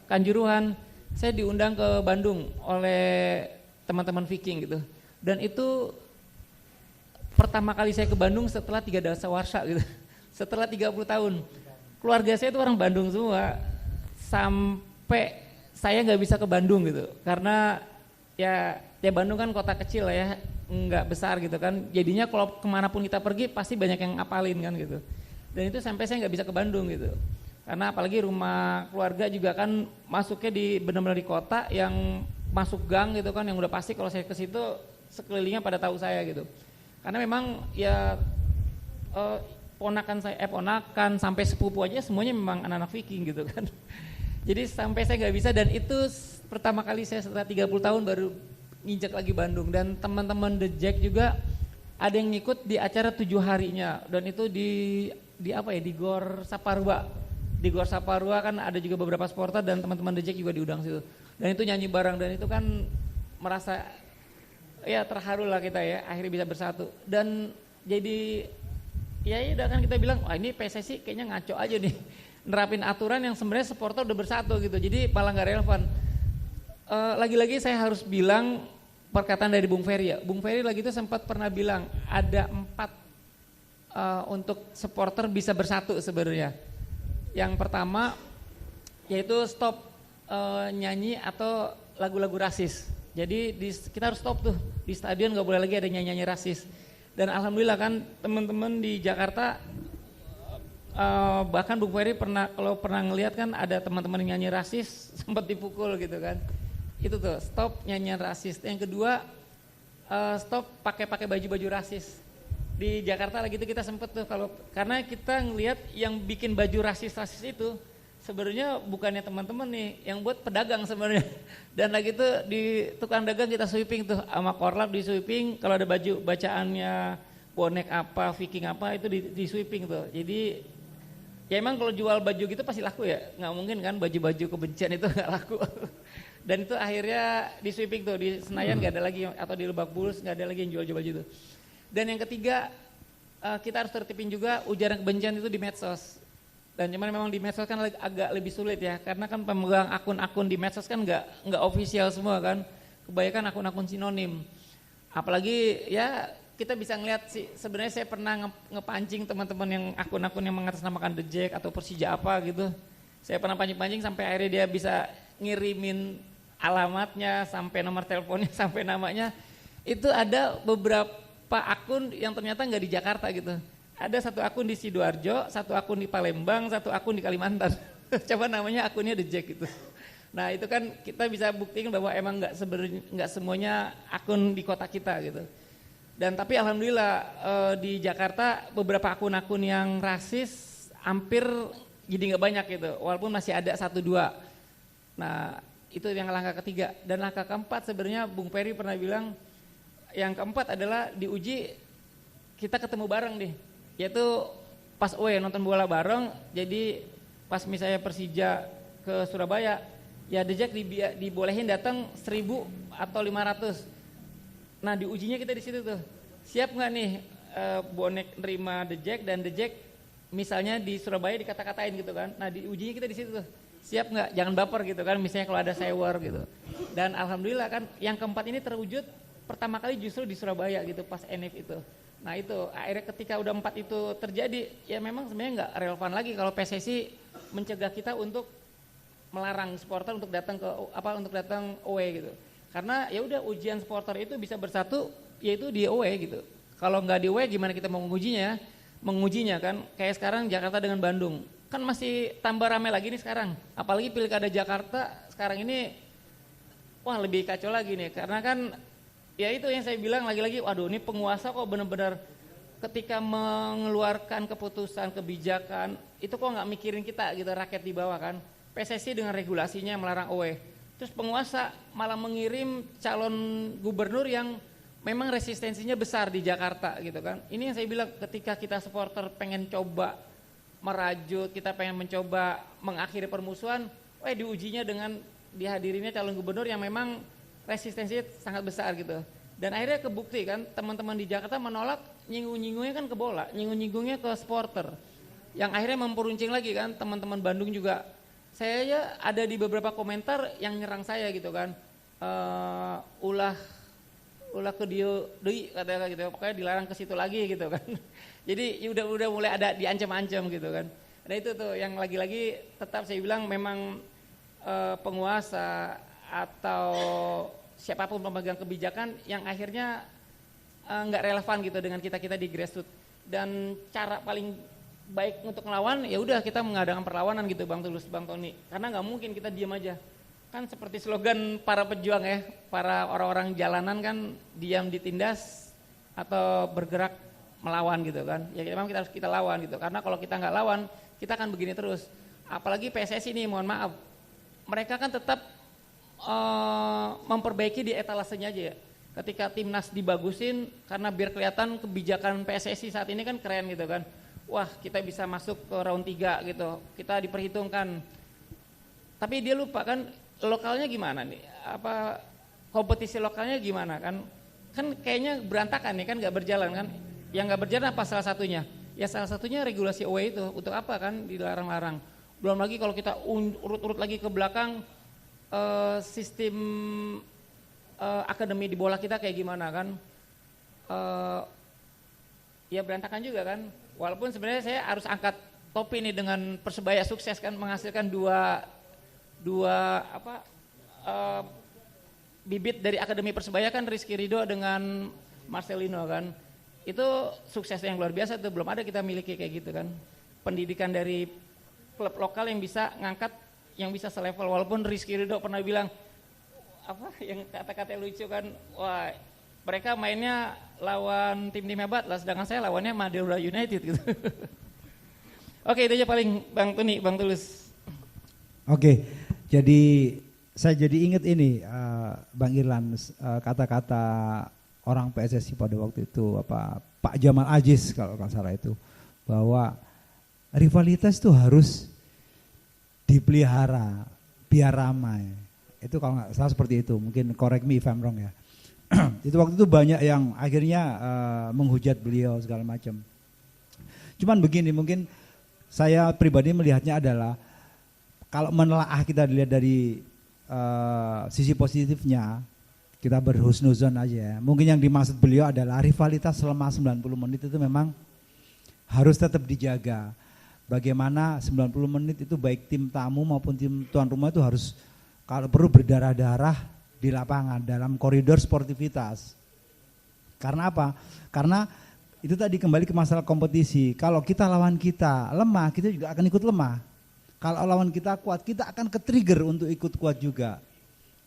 Kanjuruhan, saya diundang ke Bandung oleh teman-teman Viking gitu. Dan itu pertama kali saya ke Bandung setelah 3 dasawarsa gitu. Setelah 30 tahun. Keluarga saya itu orang Bandung semua. Sampai saya nggak bisa ke Bandung gitu. Karena ya Bandung kan kota kecil lah ya, nggak besar gitu kan. Jadinya kalau kemanapun kita pergi pasti banyak yang ngapalin kan gitu. Dan itu sampai saya nggak bisa ke Bandung gitu. Karena apalagi rumah keluarga juga kan masuknya benar-benar di kota yang masuk gang gitu kan, yang udah pasti kalau saya ke situ sekelilingnya pada tahu saya gitu. Karena memang ya ponakan sampai sepupu aja semuanya memang anak-anak Viking gitu kan. Jadi sampai saya nggak bisa, dan itu pertama kali saya setelah 30 tahun baru nginjak lagi Bandung. Dan teman-teman The Jack juga ada yang ngikut di acara 7 harinya, dan itu di apa ya, di Gor Saparua. Di Gor Saparua kan ada juga beberapa supporter dan teman-teman The Jack juga diundang situ. Dan itu nyanyi bareng, dan itu kan merasa ya terharu lah kita ya, akhirnya bisa bersatu. Dan jadi ya udah kan kita bilang, wah ini PSSI kayaknya ngaco aja nih, nerapin aturan yang sebenarnya supporter udah bersatu gitu, jadi malah nggak relevan. Lagi-lagi saya harus bilang perkataan dari Bung Ferry ya. Bung Ferry lagi itu sempat pernah bilang ada 4 untuk supporter bisa bersatu sebenarnya. Yang pertama yaitu stop nyanyi atau lagu-lagu rasis. Jadi kita harus stop tuh, di stadion nggak boleh lagi ada nyanyi-nyanyi rasis. Dan alhamdulillah kan teman-teman di Jakarta, bahkan Bung Ferry kalau pernah ngelihat kan ada teman-teman yang nyanyi rasis sempat dipukul gitu kan. Itu tuh, stop nyanyian rasis. Yang kedua, stop pakai baju-baju rasis. Di Jakarta lagi itu kita sempet tuh, karena kita ngelihat yang bikin baju rasis itu sebenarnya bukannya teman-teman nih, yang buat pedagang sebenarnya. Dan lagi itu di tukang dagang kita sweeping tuh, sama Korlap di sweeping, kalau ada baju bacaannya bonek apa, Viking apa, itu di sweeping tuh. Jadi ya emang kalau jual baju gitu pasti laku ya, nggak mungkin kan baju-baju kebencian itu nggak laku. Dan itu akhirnya di sweeping tuh, di Senayan nggak ada lagi, atau di Lebak Bulus nggak ada lagi yang jual baju itu. Dan yang ketiga, kita harus tertipin juga ujaran kebencian itu di medsos. Dan cuman memang di medsos kan agak lebih sulit ya, karena kan pemegang akun-akun di medsos kan nggak official semua kan, kebanyakan akun-akun sinonim. Apalagi ya kita bisa ngeliat sih, sebenarnya saya pernah ngepancing teman-teman yang akun-akun yang mengatasnamakan The Jack atau Persija apa gitu. Saya pernah pancing-pancing sampai akhirnya dia bisa ngirimin alamatnya, sampai nomor teleponnya, sampai namanya. Itu ada beberapa akun yang ternyata nggak di Jakarta gitu. Ada satu akun di Sidoarjo, satu akun di Palembang, satu akun di Kalimantan. Coba namanya akunnya The Jack gitu. Nah itu kan kita bisa buktikan bahwa emang nggak semuanya akun di kota kita gitu. Dan tapi alhamdulillah di Jakarta beberapa akun-akun yang rasis hampir jadi nggak banyak gitu. Walaupun masih ada 1-2. Nah itu yang langkah ketiga. Dan langkah keempat sebenarnya Bung Ferry pernah bilang, yang keempat adalah diuji kita ketemu bareng nih. Yaitu pas nonton bola bareng, jadi pas misalnya Persija ke Surabaya, ya The Jack dibolehin datang 1.000 atau 500. Nah diujinya kita di situ tuh, siap nggak nih bonek nerima The Jack, dan The Jack misalnya di Surabaya dikata-katain gitu kan. Nah diujinya kita di situ tuh, siap nggak, jangan baper gitu kan, misalnya kalau ada sewer gitu. Dan alhamdulillah kan yang keempat ini terwujud pertama kali justru di Surabaya gitu pas NF itu. Nah itu akhirnya ketika udah 4 itu terjadi, ya memang sebenarnya nggak relevan lagi kalau PSSI mencegah kita untuk melarang supporter untuk datang away gitu. Karena ya udah ujian supporter itu bisa bersatu yaitu di away gitu. Kalau nggak di away gimana kita mau mengujinya kan? Kayak sekarang Jakarta dengan Bandung kan masih tambah ramai lagi nih sekarang. Apalagi Pilkada Jakarta sekarang ini wah lebih kacau lagi nih, karena kan ya itu yang saya bilang lagi-lagi, waduh ini penguasa kok benar-benar ketika mengeluarkan keputusan, kebijakan, itu kok nggak mikirin kita gitu, rakyat di bawah kan. PSSI dengan regulasinya melarang away. Terus penguasa malah mengirim calon gubernur yang memang resistensinya besar di Jakarta gitu kan. Ini yang saya bilang, ketika kita supporter pengen coba merajut, kita pengen mencoba mengakhiri permusuhan, diujinya dengan dihadirinya calon gubernur yang memang resistensinya sangat besar gitu. Dan akhirnya kebukti kan, teman-teman di Jakarta menolak, nyinggung-nyinggungnya kan ke bola, nyinggung-nyinggungnya ke supporter. Yang akhirnya memperuncing lagi kan, teman-teman Bandung juga. Saya ya ada di beberapa komentar yang nyerang saya gitu kan. Ulah ke dia deui katanya gitu, pokoknya dilarang ke situ lagi gitu kan. Jadi udah mulai ada diancam-ancam gitu kan. Nah itu tuh yang lagi-lagi tetap saya bilang memang penguasa atau siapapun pemegang kebijakan yang akhirnya nggak relevan gitu dengan kita di grassroots. Dan cara paling baik untuk melawan ya udah kita mengadakan perlawanan gitu Bang Tulus, Bang Tony. Karena nggak mungkin kita diam aja. Kan seperti slogan para pejuang ya, para orang-orang jalanan kan, diam ditindas atau bergerak melawan gitu kan. Ya memang kita harus lawan gitu. Karena kalau kita nggak lawan, kita akan begini terus. Apalagi PSSI ini, mohon maaf, mereka kan tetap memperbaiki di etalasenya aja ya. Ketika timnas dibagusin karena biar kelihatan kebijakan PSSI saat ini kan keren gitu kan. Wah, kita bisa masuk ke round 3 gitu. Kita diperhitungkan. Tapi dia lupa kan lokalnya gimana nih? Apa kompetisi lokalnya gimana kan? Kan kayaknya berantakan nih kan, nggak berjalan kan? Yang nggak berjalan apa salah satunya? Ya salah satunya regulasi away itu. Untuk apa kan dilarang-larang? Belum lagi kalau kita urut-urut lagi ke belakang sistem akademi di bola kita kayak gimana kan? Ya berantakan juga kan. Walaupun sebenarnya saya harus angkat topi nih dengan Persebaya sukses kan menghasilkan dua bibit dari akademi Persebaya kan, Rizky Ridho dengan Marcelino kan. Itu sukses yang luar biasa tuh, belum ada kita miliki kayak gitu kan. Pendidikan dari klub lokal yang bisa ngangkat, yang bisa selevel. Walaupun Rizky Ridho pernah bilang apa yang kata-kata lucu kan, wah mereka mainnya lawan tim-tim hebat lah, sedangkan saya lawannya Madura United gitu. Oke, itu aja paling Bang Tuni, Bang Tulus. Oke, jadi saya jadi ingat ini Bang Irlan, kata-kata orang PSSI pada waktu itu, Pak Jamal Aziz kalau nggak salah itu, bahwa rivalitas itu harus dipelihara biar ramai. Itu kalau nggak salah seperti itu, mungkin correct me if I'm wrong ya. Itu waktu itu banyak yang akhirnya menghujat beliau segala macam. Cuman begini, mungkin saya pribadi melihatnya adalah kalau menelaah kita dilihat dari sisi positifnya, kita berhusnuzon aja ya. Mungkin yang dimaksud beliau adalah rivalitas selama 90 menit itu memang harus tetap dijaga. Bagaimana 90 menit itu baik tim tamu maupun tim tuan rumah itu harus kalau perlu berdarah-darah di lapangan dalam koridor sportivitas. Karena apa? Karena itu tadi kembali ke masalah kompetisi. Kalau kita lawan kita lemah, kita juga akan ikut lemah. Kalau lawan kita kuat, kita akan ke-trigger untuk ikut kuat juga.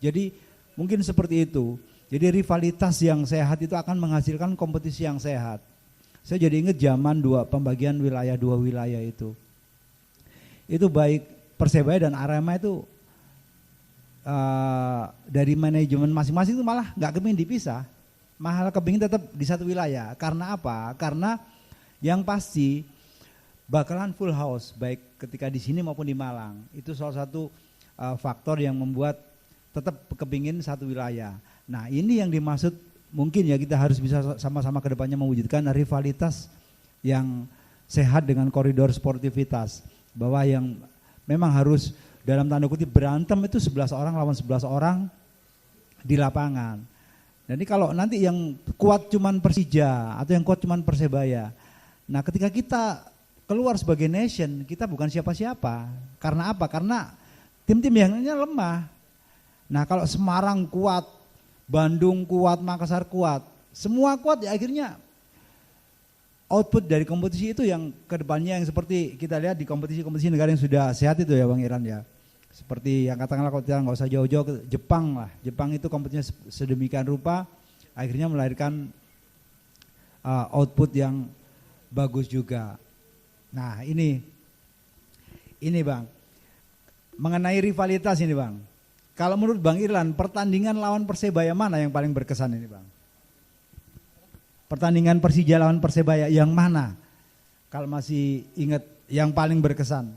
Jadi mungkin seperti itu. Jadi rivalitas yang sehat itu akan menghasilkan kompetisi yang sehat. Saya jadi ingat zaman pembagian wilayah 2 wilayah itu. Itu baik Persebaya dan Arema itu dari manajemen masing-masing itu malah nggak kepingin dipisah, malah kepingin tetap di satu wilayah. Karena apa? Karena yang pasti bakalan full house baik ketika di sini maupun di Malang. Itu salah satu faktor yang membuat tetap kepingin satu wilayah. Nah ini yang dimaksud, mungkin ya kita harus bisa sama-sama ke depannya mewujudkan rivalitas yang sehat dengan koridor sportivitas, bahwa yang memang harus dalam tanda kutip berantem itu 11 orang lawan 11 orang di lapangan. Jadi kalau nanti yang kuat cuman Persija atau yang kuat cuman Persebaya, nah ketika kita keluar sebagai nation, kita bukan siapa-siapa. Karena apa? Karena tim-tim yang lainnya lemah. Nah kalau Semarang kuat, Bandung kuat, Makassar kuat, semua kuat ya akhirnya output dari kompetisi itu yang kedepannya yang seperti kita lihat di kompetisi-kompetisi negara yang sudah sehat itu ya Bang Iran ya. Seperti yang katakanlah kalau kita nggak usah jauh-jauh ke Jepang lah. Jepang itu kompetisinya sedemikian rupa akhirnya melahirkan output yang bagus juga. Nah ini Bang, mengenai rivalitas ini Bang. Kalau menurut Bang Irlan, pertandingan lawan Persebaya mana yang paling berkesan ini Bang? Pertandingan Persija lawan Persebaya yang mana? Kalau masih ingat yang paling berkesan?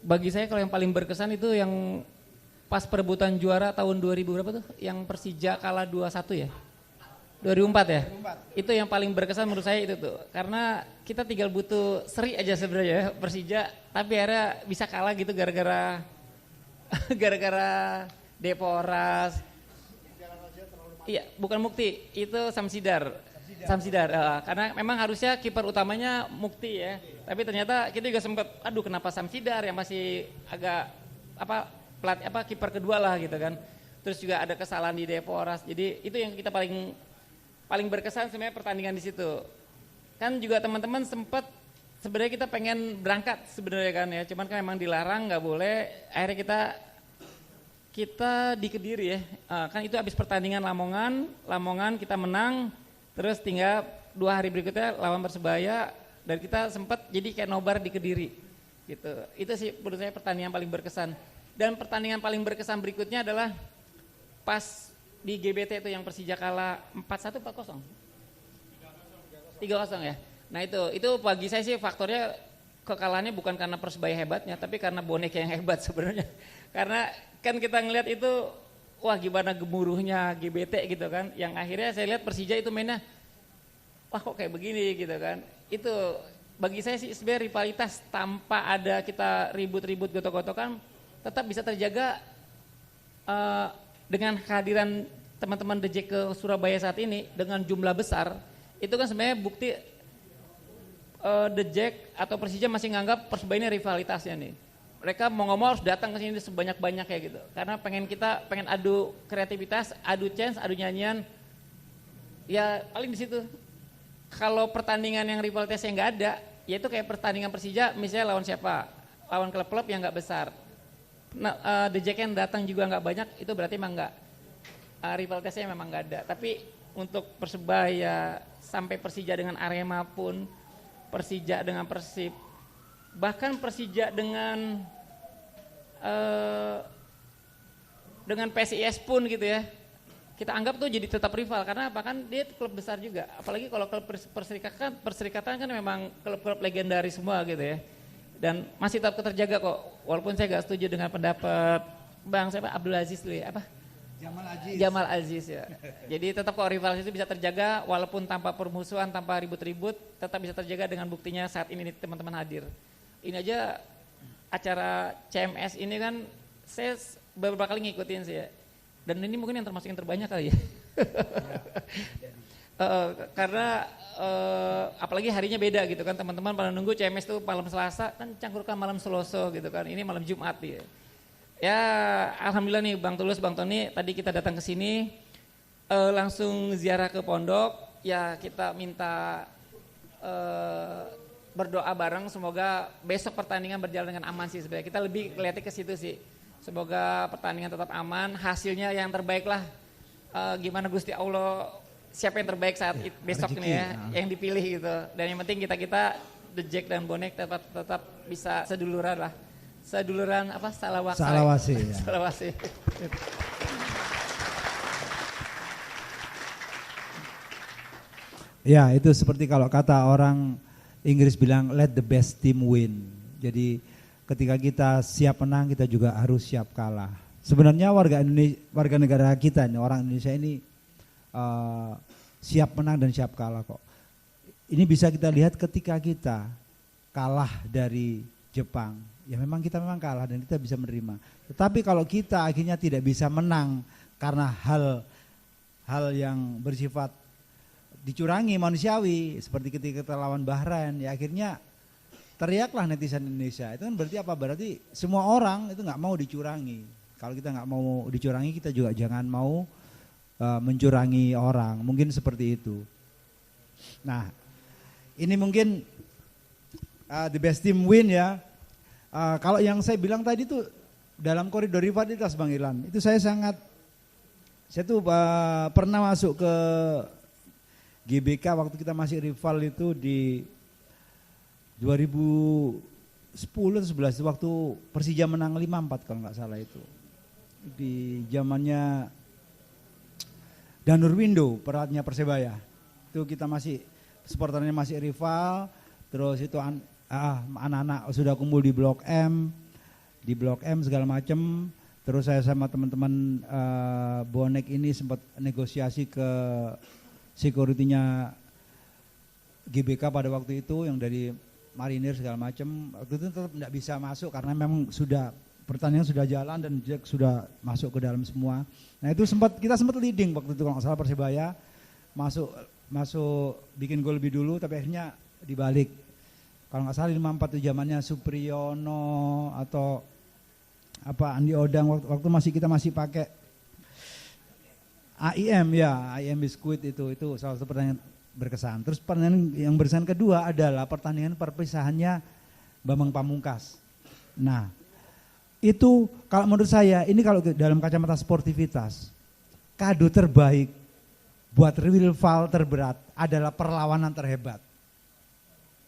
Bagi saya kalau yang paling berkesan itu yang pas perebutan juara tahun 2000 berapa tuh? Yang Persija kalah 2-1 ya? 2004 ya? 2004. Itu yang paling berkesan menurut saya itu tuh. Karena kita tinggal butuh seri aja sebenarnya ya Persija, tapi akhirnya bisa kalah gitu gara-gara Deporas. Iya, bukan Mukti, itu Samsidar. Karena memang harusnya kiper utamanya Mukti ya. Tapi ternyata kita juga sempat, aduh kenapa Samsidar yang masih agak kiper kedua lah gitu kan. Terus juga ada kesalahan di Deporas. Jadi itu yang kita paling berkesan sebenarnya pertandingan di situ. Kan juga teman-teman sempat sebenarnya kita pengen berangkat sebenarnya kan ya. Cuman kan memang dilarang, nggak boleh. Akhirnya kita di Kediri ya. Kan itu habis pertandingan Lamongan kita menang. Terus tinggal 2 hari berikutnya lawan Persebaya dan kita sempat jadi kayak nobar di Kediri. gitu. Itu sih menurut saya pertandingan paling berkesan. Dan pertandingan paling berkesan berikutnya adalah pas di GBT itu yang Persija kalah 4-1 4-0. 3-0 ya. Nah itu bagi saya sih faktornya kekalahannya bukan karena Persebaya hebatnya, tapi karena bonek yang hebat sebenarnya. Karena kan kita ngelihat itu, wah gimana gemuruhnya GBT gitu kan. Yang akhirnya saya lihat Persija itu mainnya, wah kok kayak begini gitu kan. Itu bagi saya sih sebenarnya rivalitas tanpa ada kita ribut-ribut gotok-gotokan tetap bisa terjaga dengan kehadiran teman-teman The Jack ke Surabaya saat ini dengan jumlah besar. Itu kan sebenarnya bukti The Jack atau Persija masih nganggap Persebaya ini rivalitasnya nih. Mereka mau ngomong harus datang ke sini sebanyak-banyak kayak gitu. Karena pengen adu kreativitas, adu chance, adu nyanyian. Ya paling di situ. Kalau pertandingan yang rivalitasnya nggak ada, yaitu kayak pertandingan Persija misalnya lawan siapa? Lawan klub-klub yang nggak besar. Nah, The Jack yang datang juga nggak banyak, itu berarti memang nggak rivalitasnya memang nggak ada. Tapi untuk Persebaya sampai Persija dengan Arema pun, Persija dengan Persib, bahkan Persija dengan PSIS pun gitu ya, kita anggap tuh jadi tetap rival karena apa kan dia klub besar juga, apalagi kalau klub perserikatan kan memang klub-klub legendaris semua gitu ya, dan masih tetap terjaga kok, walaupun saya gak setuju dengan pendapat Bang siapa Abdul Aziz dulu ya, apa? Jamal Aziz ya. Jadi tetap kok rival itu bisa terjaga walaupun tanpa permusuhan, tanpa ribut-ribut, tetap bisa terjaga dengan buktinya saat ini teman-teman hadir. Ini aja acara CMS ini kan saya beberapa kali ngikutin sih ya. Dan ini mungkin yang termasuk yang terbanyak kali ya. Karena apalagi harinya beda gitu kan, teman-teman pada nunggu CMS tuh malam Selasa, kan Cangkrukan malam Selasa gitu kan. Ini malam Jumat ya. Ya alhamdulillah nih Bang Tulus, Bang Tony, tadi kita datang ke sini langsung ziarah ke pondok. Ya kita minta berdoa bareng semoga besok pertandingan berjalan dengan aman sih sebenarnya. Kita lebih lihatnya ke situ sih. Semoga pertandingan tetap aman, hasilnya yang terbaik lah. Gimana Gusti Allah, siapa yang terbaik saat besok nih ya, yang dipilih gitu. Dan yang penting kita The Jack dan Bonek tetap bisa seduluran lah. Seduluran apa? Salawasi. Ya. Salawasi. Ya itu seperti kalau kata orang Inggris bilang let the best team win. Jadi ketika kita siap menang kita juga harus siap kalah. Sebenarnya warga negara kita nih, orang Indonesia ini siap menang dan siap kalah kok. Ini bisa kita lihat ketika kita kalah dari Jepang. Ya memang kita kalah dan kita bisa menerima. Tetapi kalau kita akhirnya tidak bisa menang karena hal yang bersifat dicurangi manusiawi seperti ketika kita lawan Bahrain, ya akhirnya teriaklah netizen Indonesia. Itu kan berarti apa? Berarti semua orang itu nggak mau dicurangi. Kalau kita nggak mau dicurangi, kita juga jangan mau mencurangi orang. Mungkin seperti itu. Nah, ini mungkin the best team win ya. Kalau yang saya bilang tadi itu dalam koridor rivalitas Bang Irlan, itu saya tuh pernah masuk ke GBK waktu kita masih rival itu di 2010 atau 11 waktu Persija menang 5-4 kalau nggak salah itu. Di zamannya Danur Windo, pelatihnya Persebaya. Itu kita masih supporternya masih rival, terus itu anak-anak sudah kumpul di Blok M segala macam. Terus saya sama teman-teman bonek ini sempat negosiasi ke security-nya GBK pada waktu itu yang dari marinir segala macam. Waktu itu tetap tidak bisa masuk karena memang pertandingan sudah jalan dan Jack sudah masuk ke dalam semua. Nah itu kita sempat leading waktu itu kalau nggak salah Persebaya masuk bikin gol lebih dulu tapi akhirnya dibalik. Kalau nggak salah 5-4 itu zamannya Supriyono atau Andi Odang waktu kita masih pakai AIM Biskuit itu salah satu pertandingan berkesan. Terus pertandingan yang berkesan kedua adalah pertandingan perpisahannya Bambang Pamungkas. Nah, itu kalau menurut saya ini kalau dalam kacamata sportivitas kado terbaik buat rival terberat adalah perlawanan terhebat.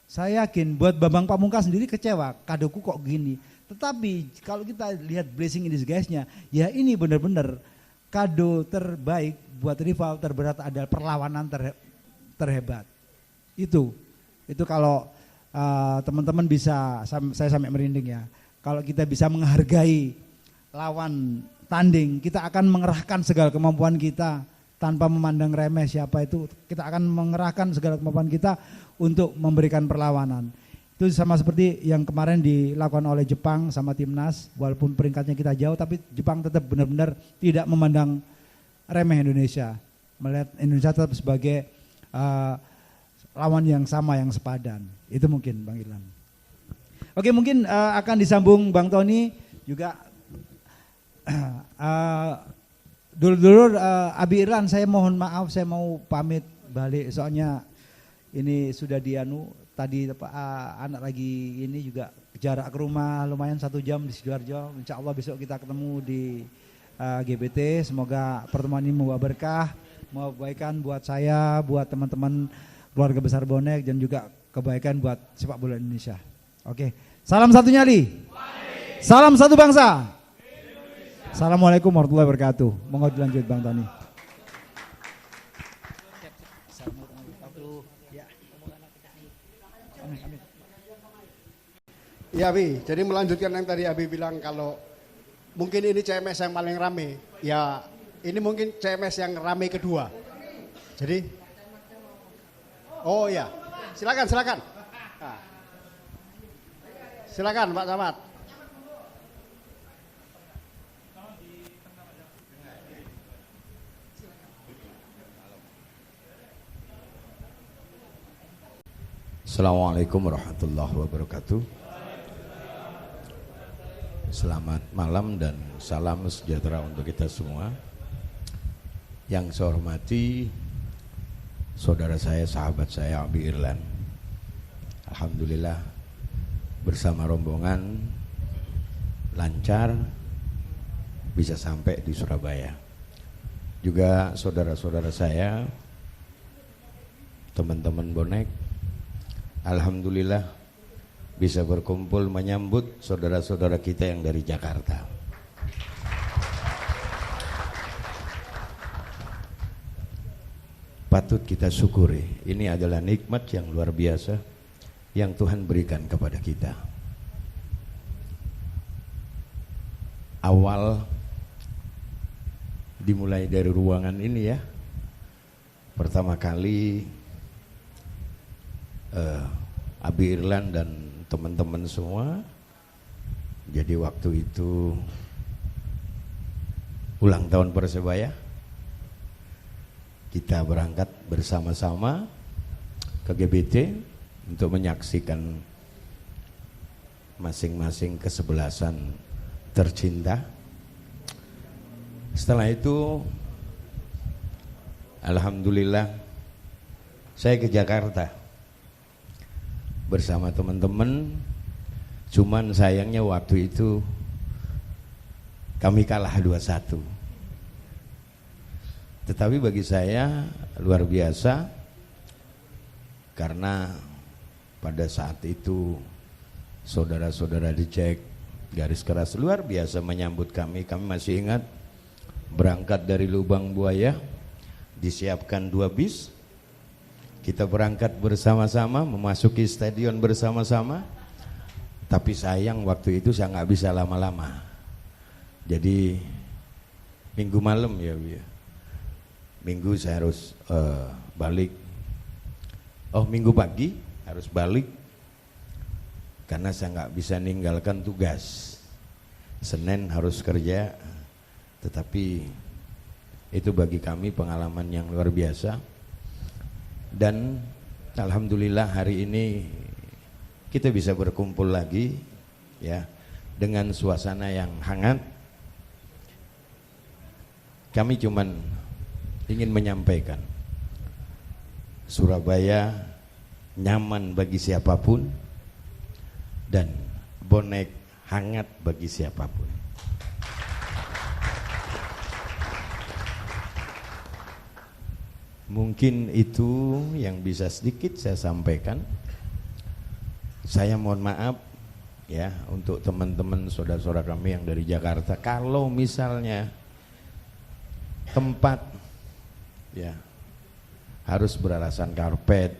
Saya yakin buat Bambang Pamungkas sendiri kecewa, kadoku kok gini. Tetapi kalau kita lihat blessing in disguise-nya, ya ini benar-benar kado terbaik buat rival terberat adalah perlawanan terhebat. Itu kalau teman-teman bisa, saya sampai merinding ya. Kalau kita bisa menghargai lawan tanding, kita akan mengerahkan segala kemampuan kita tanpa memandang remeh siapa itu. Kita akan mengerahkan segala kemampuan kita untuk memberikan perlawanan. Itu sama seperti yang kemarin dilakukan oleh Jepang sama timnas, walaupun peringkatnya kita jauh, tapi Jepang tetap benar-benar tidak memandang remeh Indonesia, melihat Indonesia tetap sebagai lawan yang sama, yang sepadan. Itu mungkin Bang Irlan. Oke, mungkin akan disambung Bang Tony juga. Dulur-dulur Abi Irlan, saya mohon maaf, saya mau pamit balik soalnya ini sudah tadi anak lagi ini juga jarak ke rumah lumayan 1 jam di Sidoarjo. Insya Allah besok kita ketemu di GBT. Semoga pertemuan ini membawa berkah, membawa kebaikan buat saya, buat teman-teman keluarga besar bonek, dan juga kebaikan buat sepak bola Indonesia. Oke, salam satu nyali, salam satu bangsa. Assalamualaikum warahmatullahi wabarakatuh. Monggo dilanjut Bang Tony. Ya Abi, jadi melanjutkan yang tadi Abi bilang kalau mungkin ini CMS yang paling rame. Ya ini mungkin CMS yang rame kedua. Jadi, oh ya, silakan. Nah. Silakan Pak Camat. Assalamualaikum warahmatullahi wabarakatuh. Selamat malam dan salam sejahtera untuk kita semua. Yang saya hormati saudara saya, sahabat saya Abi Irlan. Alhamdulillah bersama rombongan lancar bisa sampai di Surabaya. Juga saudara-saudara saya, teman-teman bonek, alhamdulillah bisa berkumpul menyambut saudara-saudara kita yang dari Jakarta. Patut kita syukuri, ini adalah nikmat yang luar biasa yang Tuhan berikan kepada kita. Awal dimulai dari ruangan ini ya. Pertama kali Abi Irlan dan teman-teman semua, jadi waktu itu ulang tahun Persebaya, kita berangkat bersama-sama ke GBT untuk menyaksikan masing-masing kesebelasan tercinta. Setelah itu alhamdulillah saya ke Jakarta bersama teman-teman, cuman sayangnya waktu itu kami kalah 2-1. Tetapi bagi saya luar biasa karena pada saat itu saudara-saudara di Jack Garis Keras luar biasa menyambut kami. Kami masih ingat berangkat dari Lubang Buaya, disiapkan 2 bis. Kita berangkat bersama-sama, memasuki stadion bersama-sama. Tapi sayang waktu itu saya nggak bisa lama-lama. Jadi minggu malam ya, minggu saya harus balik. Oh minggu pagi harus balik karena saya nggak bisa ninggalkan tugas. Senin harus kerja, tetapi itu bagi kami pengalaman yang luar biasa. Dan alhamdulillah hari ini kita bisa berkumpul lagi ya dengan suasana yang hangat. Kami cuman ingin menyampaikan Surabaya nyaman bagi siapapun dan bonek hangat bagi siapapun. Mungkin itu yang bisa sedikit saya sampaikan. Saya mohon maaf ya untuk teman-teman saudara-saudara kami yang dari Jakarta, kalau misalnya tempat ya harus beralasan karpet,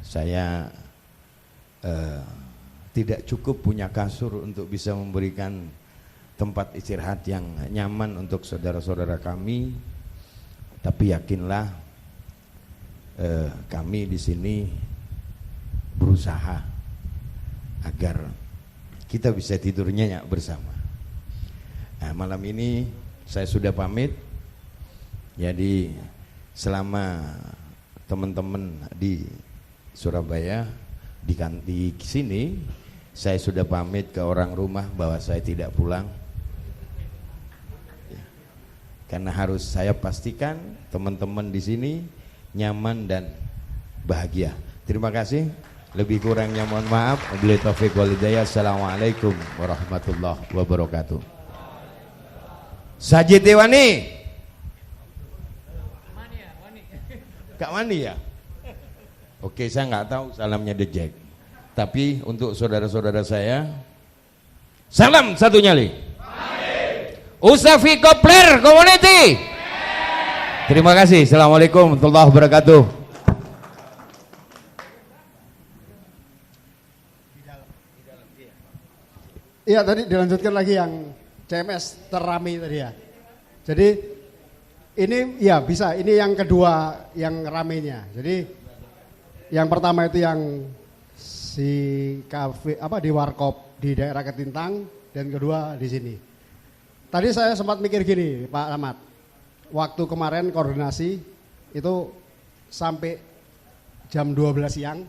saya tidak cukup punya kasur untuk bisa memberikan tempat istirahat yang nyaman untuk saudara-saudara kami. Tapi yakinlah kami di sini berusaha agar kita bisa tidur nyenyak bersama. Nah, malam ini saya sudah pamit. Jadi selama teman-teman di Surabaya di sini, saya sudah pamit ke orang rumah bahwa saya tidak pulang. Ya. Karena harus saya pastikan teman-teman di sini nyaman dan bahagia. Terima kasih. Lebih kurangnya mohon maaf. Wabillahi taufiq wal hidayah. Assalamualaikum warahmatullahi wabarakatuh. Sajid Dewani. Kak Mani ya? Oke, saya nggak tahu salamnya The Jack. Tapi untuk saudara-saudara saya, salam satu nyali. Usafi Kopler Community. Terima kasih. Assalamualaikum warahmatullahi wabarakatuh. Iya, tadi dilanjutkan lagi yang CMS terrami tadi ya. Jadi ini ya bisa, ini yang kedua yang ramenya. Jadi yang pertama itu yang si kafe di Warkop di daerah Ketintang, dan kedua di sini. Tadi saya sempat mikir gini, Pak Ahmad. Waktu kemarin koordinasi itu sampai jam 12 siang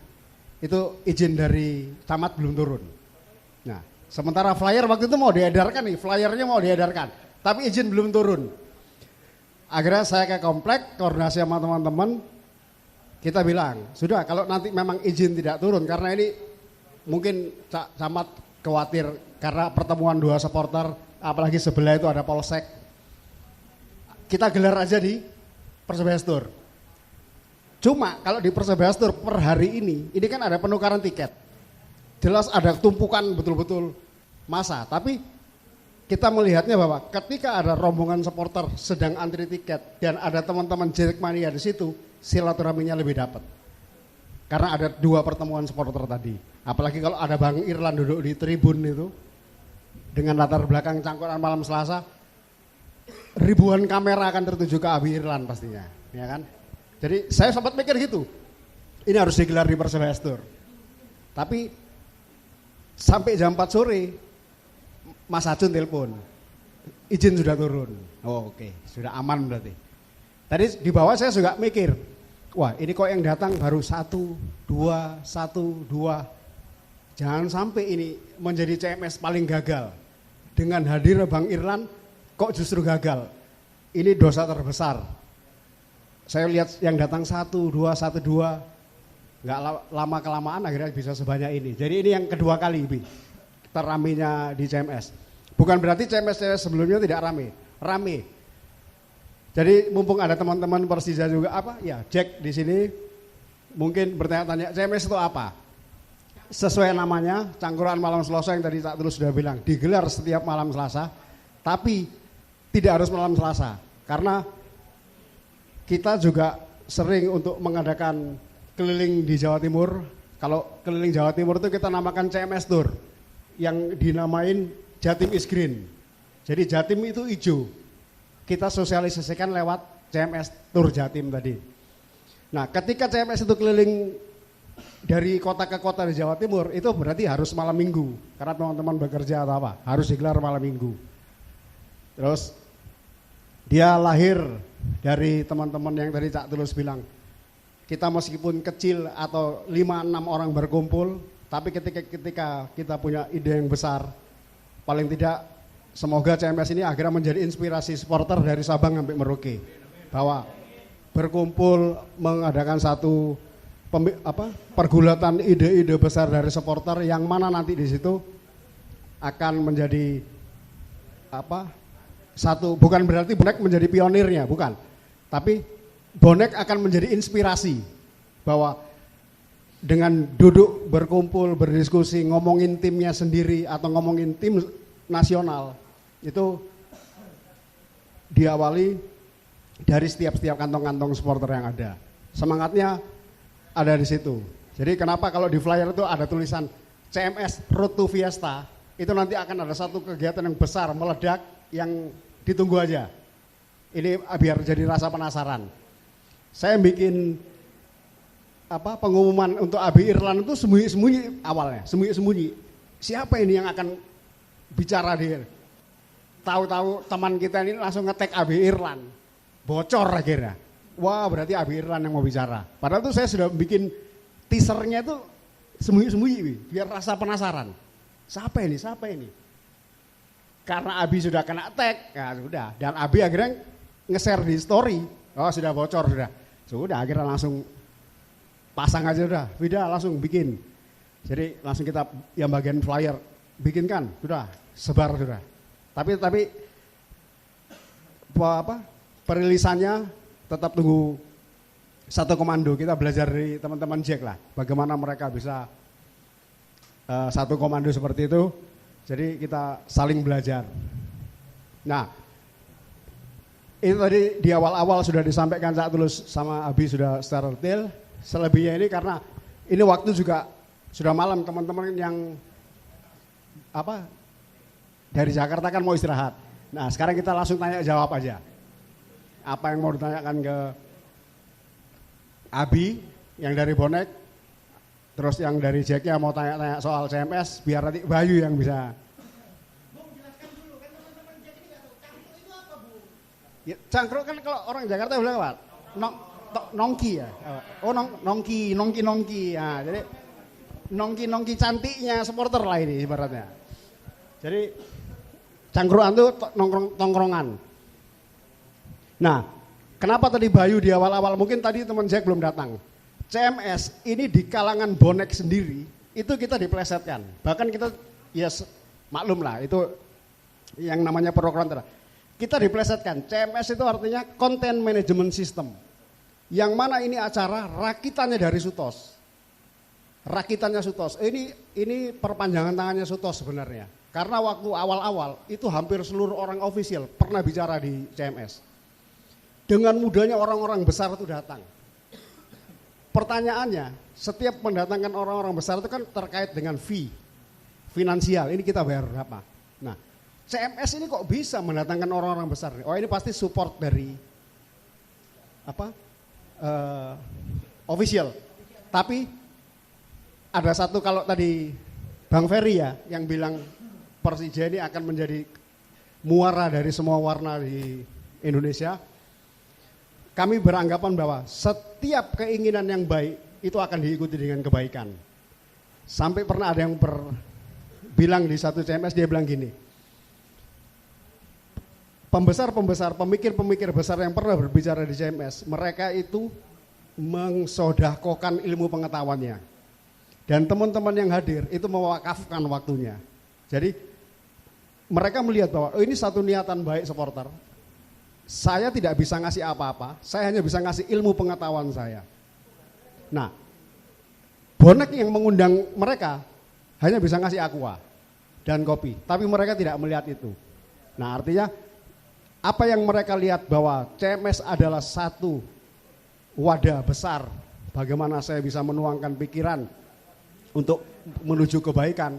itu izin dari camat belum turun. Nah, sementara flyer waktu itu mau diedarkan nih, flyernya mau diedarkan, tapi izin belum turun. Akhirnya saya ke komplek, koordinasi sama teman-teman, kita bilang, sudah kalau nanti memang izin tidak turun, karena ini mungkin camat khawatir karena pertemuan dua supporter, apalagi sebelah itu ada polsek, kita gelar aja di Persebaya Store. Cuma kalau di Persebaya Store per hari ini kan ada penukaran tiket. Jelas ada tumpukan betul-betul massa, tapi kita melihatnya bahwa ketika ada rombongan supporter sedang antri tiket dan ada teman-teman Jackmania di situ, silaturahminya lebih dapat. Karena ada dua pertemuan supporter tadi. Apalagi kalau ada Bang Irlan duduk di tribun itu dengan latar belakang cangkuran malam Selasa, ribuan kamera akan tertuju ke Abi Irlan pastinya, ya kan? Jadi saya sempat mikir gitu. Ini harus digelar di Persebaya Store. Tapi sampai jam 4 sore Mas Acun telepon, izin sudah turun. Oh, oke, sudah aman berarti. Tadi di bawah saya juga mikir, wah ini kok yang datang baru 1, 2, 1, 2. Jangan sampai ini menjadi CMS paling gagal. Dengan hadir Bang Irlan kok justru gagal. Ini dosa terbesar. Saya lihat yang datang 1, 2, 1, 2. Nggak lama kelamaan akhirnya bisa sebanyak ini. Jadi ini yang kedua kali teraminya di CMS. Bukan berarti CMS sebelumnya tidak rame. Jadi mumpung ada teman-teman Persija juga ya Jack di sini mungkin bertanya-tanya CMS itu apa? Sesuai namanya, Cangkuran Malam Selasa yang tadi Cak Tulus sudah bilang, digelar setiap malam Selasa, tapi tidak harus malam Selasa. Karena kita juga sering untuk mengadakan keliling di Jawa Timur. Kalau keliling Jawa Timur itu kita namakan CMS Tour, yang dinamain Jatim is Green. Jadi Jatim itu hijau. Kita sosialisasikan lewat CMS Tour Jatim tadi. Nah, ketika CMS itu keliling dari kota ke kota di Jawa Timur, itu berarti harus malam minggu. Karena teman-teman bekerja atau apa, harus digelar malam minggu. Terus dia lahir dari teman-teman yang tadi Cak Tulus bilang, kita meskipun kecil atau 5-6 orang berkumpul, tapi ketika kita punya ide yang besar, paling tidak semoga CMS ini akhirnya menjadi inspirasi supporter dari Sabang sampai Merauke, bahwa berkumpul mengadakan satu pergulatan ide-ide besar dari supporter, yang mana nanti di situ akan menjadi satu, bukan berarti bonek menjadi pionirnya, bukan, tapi bonek akan menjadi inspirasi bahwa dengan duduk berkumpul berdiskusi ngomongin timnya sendiri atau ngomongin tim nasional itu diawali dari setiap kantong-kantong supporter yang ada. Semangatnya ada di situ. Jadi kenapa kalau di flyer itu ada tulisan CMS Road to Fiesta, itu nanti akan ada satu kegiatan yang besar meledak yang ditunggu aja. Ini biar jadi rasa penasaran. Saya bikin pengumuman untuk AB Irland itu sembunyi-sembunyi awalnya, sembunyi-sembunyi. Siapa ini yang akan bicara dia? Tahu-tahu teman kita ini langsung ngetek AB Irland, bocor akhirnya. Wah, berarti AB Irland yang mau bicara. Padahal tuh saya sudah bikin teasernya itu sembunyi-sembunyi, biar rasa penasaran. Siapa ini? Siapa ini? Karena Abi sudah kena tag, ya sudah. Dan Abi akhirnya nge-share di story. Oh, sudah bocor sudah. Sudah akhirnya langsung pasang aja udah. Vida langsung bikin. Jadi langsung kita yang bagian flyer bikinkan, sudah sebar sudah. Tapi perilisannya tetap tunggu satu komando. Kita belajar dari teman-teman Jack lah, bagaimana mereka bisa satu komando seperti itu. Jadi kita saling belajar. Nah, itu tadi di awal-awal sudah disampaikan Cak Tulus sama Abi sudah secara detail. Selebihnya ini karena ini waktu juga sudah malam, teman-teman yang dari Jakarta kan mau istirahat. Nah, sekarang kita langsung tanya jawab aja. Apa yang mau ditanyakan ke Abi yang dari Bonek, terus yang dari Jacknya mau tanya-tanya soal CMS, biar nanti Bayu yang bisa. Bung, jelaskan dulu, kan teman-teman Jack ini gak tahu, cangkruk itu apa, Bu? Ya, cangkruk kan kalau orang Jakarta bilang apa? Nongki ya? Oh, nongki. Nah, jadi nongki cantiknya supporter lah ini ibaratnya. Jadi cangkruan itu tongkrongan. Nah, kenapa tadi Bayu di awal-awal, mungkin tadi teman Jack belum datang. CMS ini di kalangan bonek sendiri itu kita diplesetkan. Bahkan kita maklum lah itu yang namanya pro kontra. Kita diplesetkan. CMS itu artinya Content Management System. Yang mana ini acara rakitannya dari Sutos. Rakitannya Sutos. Ini perpanjangan tangannya Sutos sebenarnya. Karena waktu awal-awal itu hampir seluruh orang official pernah bicara di CMS. Dengan mudahnya orang-orang besar itu datang. Pertanyaannya, setiap mendatangkan orang-orang besar itu kan terkait dengan fee, finansial, ini kita bayar berapa. Nah, CMS ini kok bisa mendatangkan orang-orang besar? Oh, ini pasti support dari official. Tapi ada satu, kalau tadi Bang Ferry ya yang bilang Persija ini akan menjadi muara dari semua warna di Indonesia. Kami beranggapan bahwa setiap keinginan yang baik itu akan diikuti dengan kebaikan. Sampai pernah ada yang bilang di satu CMS, dia bilang gini, pembesar-pembesar, pemikir-pemikir besar yang pernah berbicara di CMS, mereka itu mengsodakokan ilmu pengetahuannya. Dan teman-teman yang hadir itu mewakafkan waktunya. Jadi mereka melihat bahwa ini satu niatan baik supporter. Saya tidak bisa ngasih apa-apa, saya hanya bisa ngasih ilmu pengetahuan saya. Nah, bonek yang mengundang mereka hanya bisa ngasih aqua dan kopi, tapi mereka tidak melihat itu. Nah, artinya apa yang mereka lihat bahwa CMS adalah satu wadah besar bagaimana saya bisa menuangkan pikiran untuk menuju kebaikan.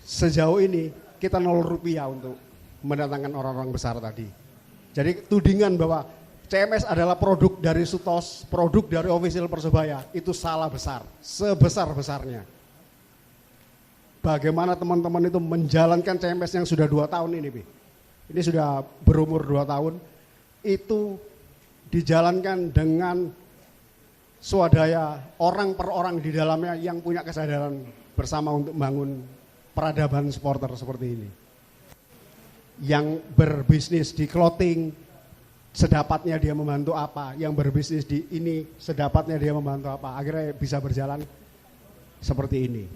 Sejauh ini kita 0 rupiah untuk mendatangkan orang-orang besar tadi. Jadi tudingan bahwa CMS adalah produk dari Sutos, produk dari official Persebaya, itu salah besar, sebesar-besarnya. Bagaimana teman-teman itu menjalankan CMS yang sudah 2 tahun ini, Bi. Ini sudah berumur 2 tahun, itu dijalankan dengan swadaya orang per orang di dalamnya yang punya kesadaran bersama untuk membangun peradaban supporter seperti ini. Yang berbisnis di clothing, sedapatnya dia membantu apa, yang berbisnis di ini, sedapatnya dia membantu apa, akhirnya bisa berjalan seperti ini.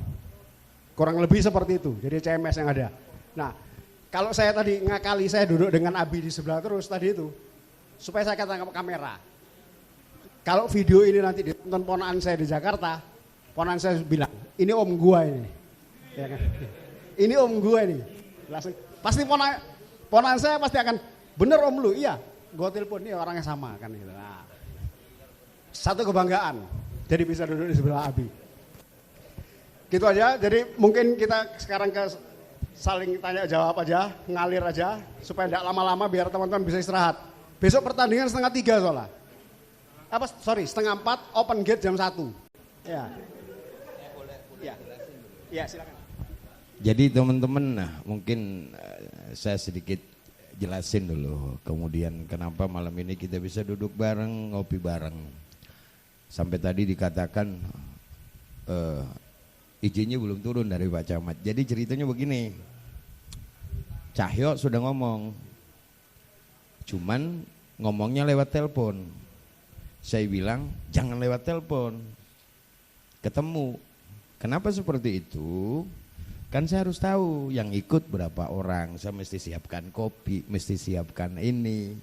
Kurang lebih seperti itu, jadi CMS yang ada. Nah, kalau saya tadi ngakali, saya duduk dengan Abi di sebelah terus tadi itu, supaya saya katakan kamera. Kalau video ini nanti ditonton ponakan saya di Jakarta, ponakan saya bilang, ini om gua ini. Ya kan? Ini om gua ini. Langsung, pasti ponakan saya pasti akan, bener om lu, iya. Gua telepon, ini orangnya sama kan gitu. Nah, satu kebanggaan, jadi bisa duduk di sebelah Abi. Gitu aja, jadi mungkin kita sekarang saling tanya jawab aja, ngalir aja, supaya tidak lama-lama biar teman-teman bisa istirahat. Besok pertandingan 2:30 soalnya. Setengah 4, open gate jam 1. Ya. Ya, silakan. Jadi teman-teman, nah mungkin saya sedikit jelasin dulu. Kemudian kenapa malam ini kita bisa duduk bareng, ngopi bareng. Sampai tadi dikatakan izinnya belum turun dari Pak Camat. Jadi ceritanya begini, Cahyo sudah ngomong, cuman ngomongnya lewat telepon. Saya bilang jangan lewat telepon, ketemu. Kenapa seperti itu? Kan saya harus tahu yang ikut berapa orang, saya mesti siapkan kopi, mesti siapkan ini.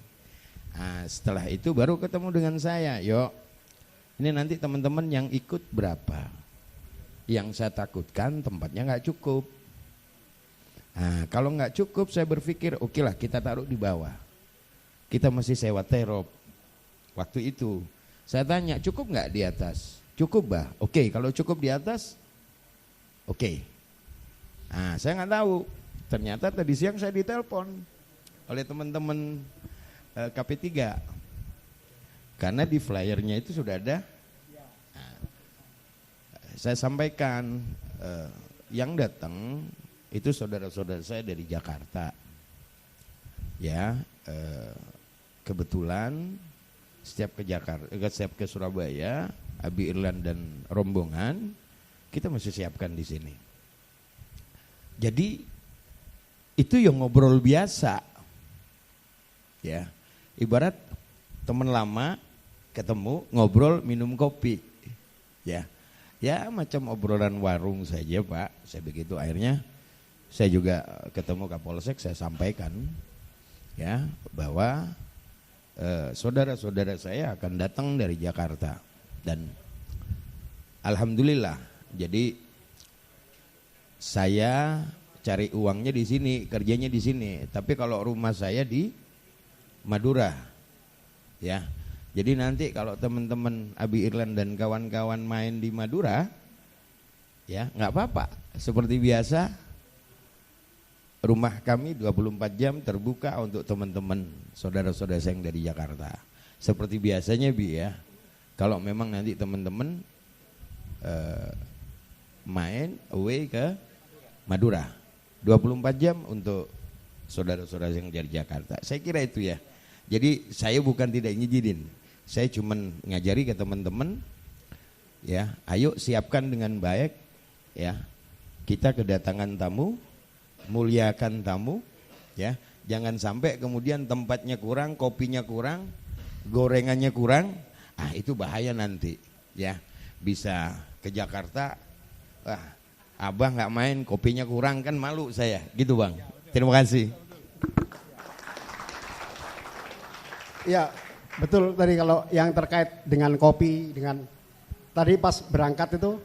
Nah, setelah itu baru ketemu dengan saya, yuk ini nanti teman-teman yang ikut berapa. Yang saya takutkan tempatnya nggak cukup. Nah, kalau nggak cukup saya berpikir oke lah kita taruh di bawah. Kita masih sewa terop. Waktu itu saya tanya cukup nggak di atas? Cukup bah. Oke, kalau cukup di atas, oke. Nah, saya nggak tahu. Ternyata tadi siang saya ditelepon oleh teman-teman KP3 karena di flyernya itu sudah ada. Nah, saya sampaikan yang datang itu saudara-saudara saya dari Jakarta. Ya, kebetulan setiap ke Jakarta, setiap ke Surabaya, Abi Irlan dan rombongan kita masih siapkan di sini. Jadi itu yang ngobrol biasa, ya, ibarat teman lama ketemu ngobrol minum kopi, ya, macam obrolan warung saja Pak. Saya begitu akhirnya saya juga ketemu Kapolsek, saya sampaikan, ya, bahwa saudara-saudara saya akan datang dari Jakarta dan alhamdulillah, jadi saya cari uangnya di sini, kerjanya di sini. Tapi kalau rumah saya di Madura, ya. Jadi nanti kalau teman-teman Abi Irlan dan kawan-kawan main di Madura, ya nggak apa-apa. Seperti biasa, rumah kami 24 jam terbuka untuk teman-teman saudara-saudara saya yang dari Jakarta. Seperti biasanya Bi ya. Kalau memang nanti teman-teman main away ke Madura 24 jam untuk saudara-saudara yang dari Jakarta. Saya kira itu ya. Jadi saya bukan tidak ngizinin, saya cuman ngajari ke teman-teman, ya, ayo siapkan dengan baik, ya. Kita kedatangan tamu, muliakan tamu, ya. Jangan sampai kemudian tempatnya kurang, kopinya kurang, gorengannya kurang, itu bahaya nanti, ya. Bisa ke Jakarta, abah nggak main, kopinya kurang, kan malu saya, gitu bang. Terima kasih. Ya betul tadi kalau yang terkait dengan kopi, dengan tadi pas berangkat itu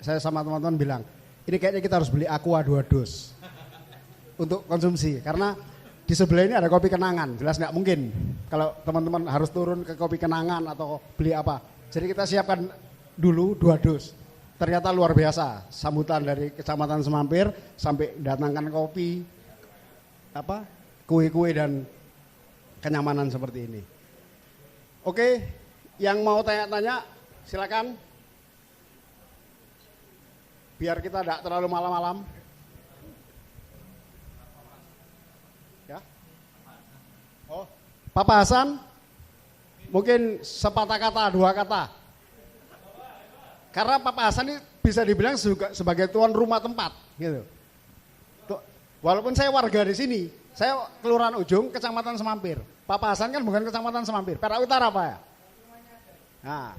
saya sama teman-teman bilang, ini kayaknya kita harus beli Aqua 2 dus untuk konsumsi karena di sebelah ini ada kopi kenangan, jelas nggak mungkin kalau teman-teman harus turun ke kopi kenangan atau beli apa. Jadi kita siapkan dulu 2 dus. Ternyata luar biasa sambutan dari Kecamatan Semampir sampai datangkan kopi, kue-kue dan kenyamanan seperti ini. Oke, yang mau tanya-tanya silakan. Biar kita tidak terlalu malam-malam. Ya. Oh, Papa Hasan, mungkin sepatah kata, 2 kata. Karena Papa Hasan ini bisa dibilang sebagai tuan rumah tempat, gitu. Walaupun saya warga di sini, saya Kelurahan Ujung, Kecamatan Semampir. Papa Hasan kan bukan Kecamatan Semampir, Perak Utara Pak ya. Nah.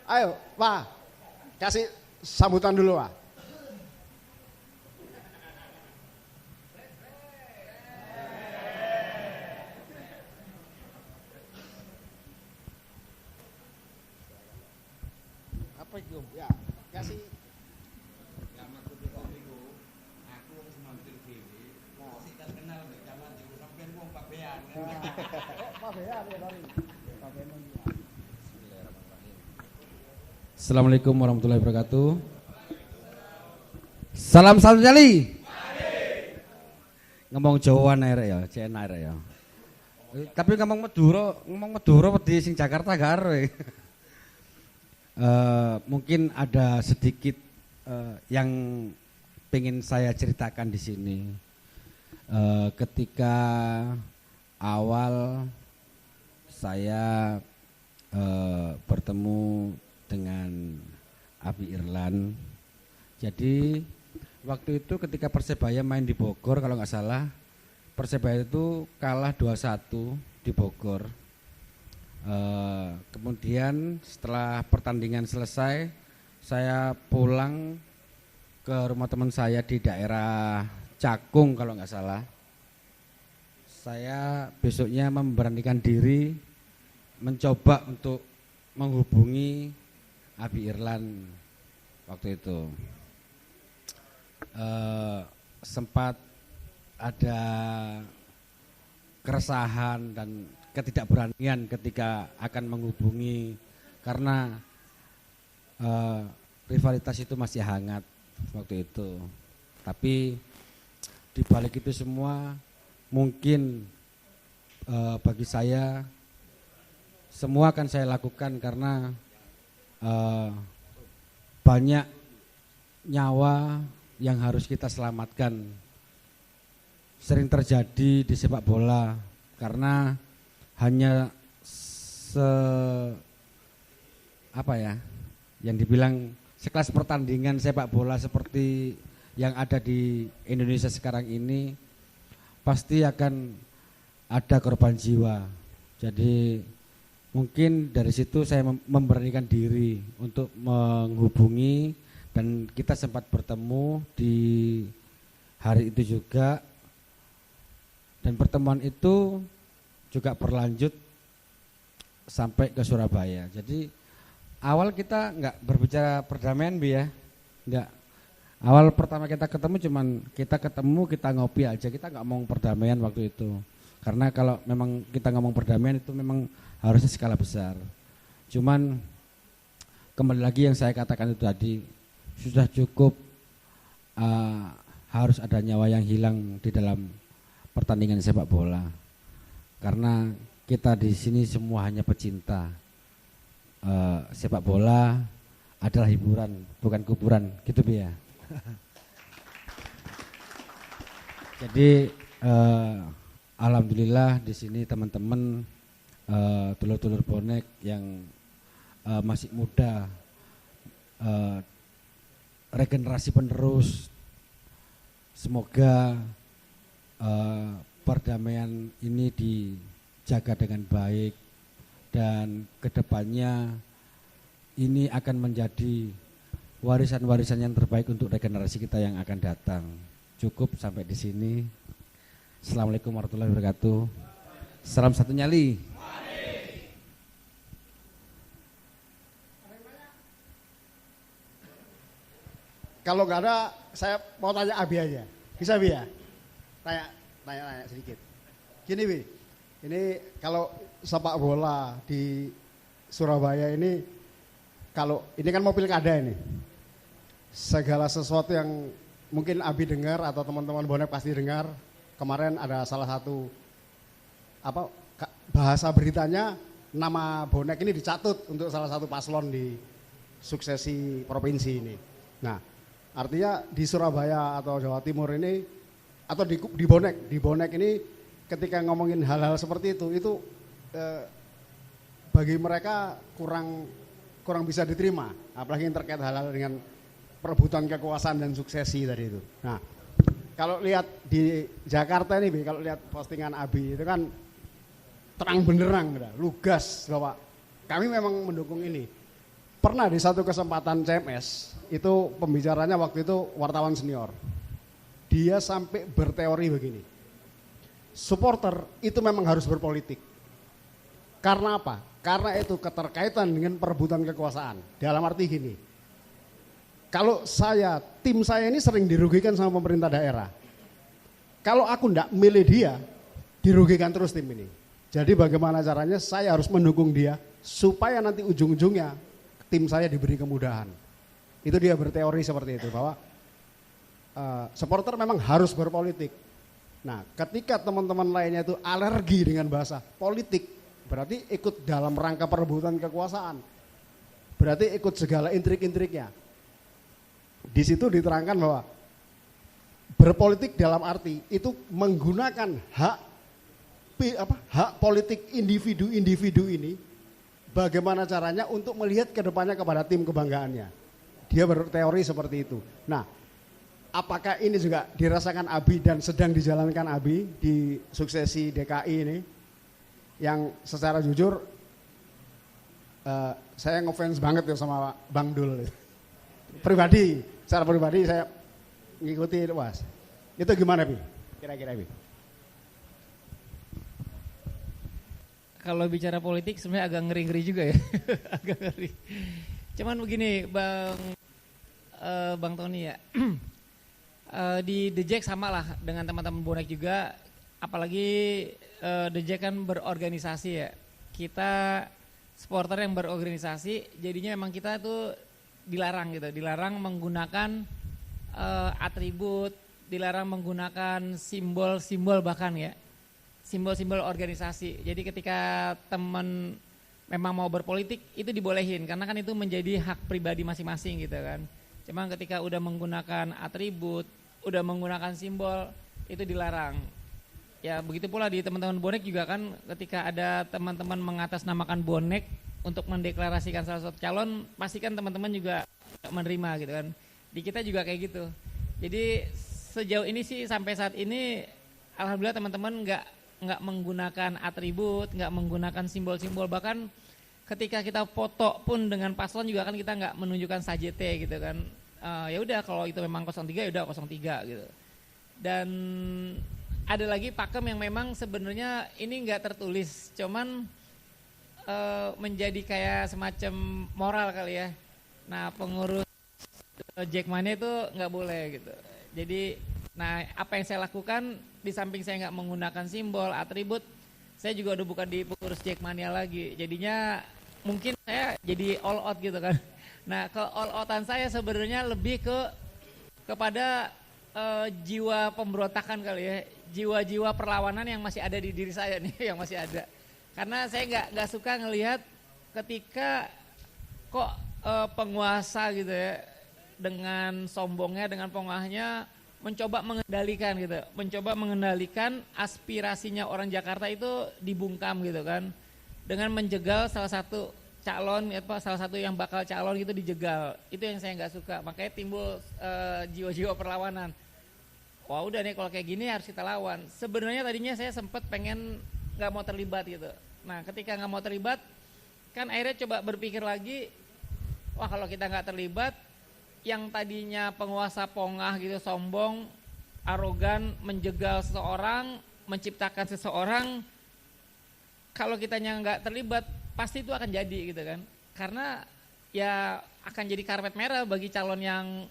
Ayo Pak, kasih sambutan dulu Pak. Apa itu? Ya, kasih. Assalamualaikum warahmatullahi wabarakatuh. Salam satu jali. Ngomong Jawa air ya, cen air ya. Tapi ngomong Madura wedi sing Jakarta gak ero. Mungkin ada sedikit yang pengen saya ceritakan di sini. Ketika awal saya bertemu dengan Abi Irlan. Jadi waktu itu ketika Persebaya main di Bogor, kalau nggak salah Persebaya itu kalah 2-1 di Bogor. Kemudian setelah pertandingan selesai, saya pulang ke rumah teman saya di daerah Cakung kalau nggak salah. Saya besoknya memberanikan diri mencoba untuk menghubungi Abi Irlan waktu itu. Sempat ada keresahan dan ketidakberanian ketika akan menghubungi karena rivalitas itu masih hangat waktu itu. Tapi di balik itu semua mungkin bagi saya semua akan saya lakukan karena banyak nyawa yang harus kita selamatkan. Sering terjadi di sepak bola karena hanya yang dibilang sekelas pertandingan sepak bola seperti yang ada di Indonesia sekarang ini pasti akan ada korban jiwa. Jadi mungkin dari situ saya memberanikan diri untuk menghubungi dan kita sempat bertemu di hari itu juga. Dan pertemuan itu juga berlanjut sampai ke Surabaya. Jadi awal kita enggak berbicara perdamaian ya, enggak. Awal pertama kita ketemu kita ngopi aja, kita enggak ngomong perdamaian waktu itu. Karena kalau memang kita ngomong perdamaian itu memang harusnya skala besar. Cuman kembali lagi yang saya katakan itu tadi, sudah cukup harus ada nyawa yang hilang di dalam pertandingan sepak bola. Karena kita di sini semua hanya pecinta. Sepak bola adalah hiburan, bukan kuburan, gitu ya. Jadi alhamdulillah di sini teman-teman dulur-dulur bonek yang masih muda, regenerasi penerus, semoga perdamaian ini dijaga dengan baik dan kedepannya ini akan menjadi warisan-warisan yang terbaik untuk regenerasi kita yang akan datang. Cukup sampai di sini. Assalamualaikum warahmatullahi wabarakatuh. Salam satu nyali. Kalau nggak ada, saya mau tanya Abi aja. Bisa Bi ya? Tanya sedikit. Gini Bi, ini kalau sepak bola di Surabaya ini, kalau ini kan mau pilkada ini, segala sesuatu yang mungkin Abi dengar atau teman-teman bonek pasti dengar, kemarin ada salah satu bahasa beritanya nama bonek ini dicatut untuk salah satu paslon di suksesi provinsi ini. Nah, artinya di Surabaya atau Jawa Timur ini atau di bonek ini ketika ngomongin hal-hal seperti itu bagi mereka kurang bisa diterima, apalagi yang terkait hal-hal dengan perebutan kekuasaan dan suksesi tadi itu. Nah, kalau lihat di Jakarta ini, kalau lihat postingan Abi itu kan terang benderang, lugas bahwa kami memang mendukung ini. Pernah di satu kesempatan CMS itu pembicaranya waktu itu wartawan senior. Dia sampai berteori begini. Supporter itu memang harus berpolitik. Karena apa? Karena itu keterkaitan dengan perebutan kekuasaan. Dalam arti gini, kalau tim saya ini sering dirugikan sama pemerintah daerah. Kalau aku ndak milih dia, dirugikan terus tim ini. Jadi bagaimana caranya saya harus mendukung dia supaya nanti ujung-ujungnya tim saya diberi kemudahan. Itu dia berteori seperti itu bahwa supporter memang harus berpolitik. Nah, ketika teman-teman lainnya itu alergi dengan bahasa politik, berarti ikut dalam rangka perebutan kekuasaan. Berarti ikut segala intrik-intriknya. Di situ diterangkan bahwa berpolitik dalam arti itu menggunakan hak politik individu-individu ini, bagaimana caranya untuk melihat ke depannya kepada tim kebanggaannya. Dia berteori seperti itu. Nah, apakah ini juga dirasakan Abi dan sedang dijalankan Abi di suksesi DKI ini? Yang secara jujur saya ngefans banget ya sama Bang Dul. Secara pribadi saya ngikuti itu, Mas. Itu gimana, Bi? Kira-kira, Bi? Kalau bicara politik sebenarnya agak ngeri-ngeri juga ya. Agak ngeri. Cuman begini, Bang Tony ya. Di The Jack sama lah dengan teman-teman bonek juga. Apalagi The Jack kan berorganisasi ya. Kita supporter yang berorganisasi, jadinya memang kita tuh dilarang gitu. Dilarang menggunakan atribut, dilarang menggunakan simbol-simbol bahkan ya. Simbol-simbol organisasi. Jadi ketika teman memang mau berpolitik itu dibolehin karena kan itu menjadi hak pribadi masing-masing gitu kan. Cuma ketika udah menggunakan atribut, udah menggunakan simbol itu dilarang. Ya begitu pula di teman-teman bonek juga kan, ketika ada teman-teman mengatasnamakan bonek untuk mendeklarasikan salah satu calon, pastikan teman-teman juga menerima gitu kan. Di kita juga kayak gitu. Jadi sejauh ini sih sampai saat ini alhamdulillah teman-teman nggak menggunakan atribut, nggak menggunakan simbol-simbol, bahkan ketika kita foto pun dengan paslon juga kan kita nggak menunjukkan sajete gitu kan. Ya udah kalau itu memang 03 ya udah 03 gitu. Dan ada lagi pakem yang memang sebenarnya ini nggak tertulis, cuman menjadi kayak semacam moral kali ya. Nah pengurus Jackmania itu nggak boleh gitu. Jadi nah apa yang saya lakukan, di samping saya nggak menggunakan simbol, atribut, saya juga udah bukan di pengurus Jackmania lagi. Jadinya mungkin saya jadi all out gitu kan. Nah ke all outan saya sebenarnya lebih kepada jiwa pemberontakan kali ya. Jiwa-jiwa perlawanan yang masih ada di diri saya nih, yang masih ada. Karena saya nggak suka ngelihat ketika kok penguasa gitu ya, dengan sombongnya, dengan pengahnya mencoba mengendalikan gitu, mencoba mengendalikan aspirasinya orang Jakarta itu dibungkam gitu kan, dengan menjegal salah satu calon, salah satu yang bakal calon gitu dijegal. Itu yang saya nggak suka, makanya timbul jiwa-jiwa perlawanan. Wah udah nih kalau kayak gini harus kita lawan. Sebenarnya tadinya saya sempat pengen nggak mau terlibat gitu. Nah ketika nggak mau terlibat, kan akhirnya coba berpikir lagi, wah kalau kita nggak terlibat, yang tadinya penguasa pongah gitu, sombong, arogan, menjegal seseorang, menciptakan seseorang, kalau kitanya nggak terlibat pasti itu akan jadi gitu kan. Karena ya akan jadi karpet merah bagi calon yang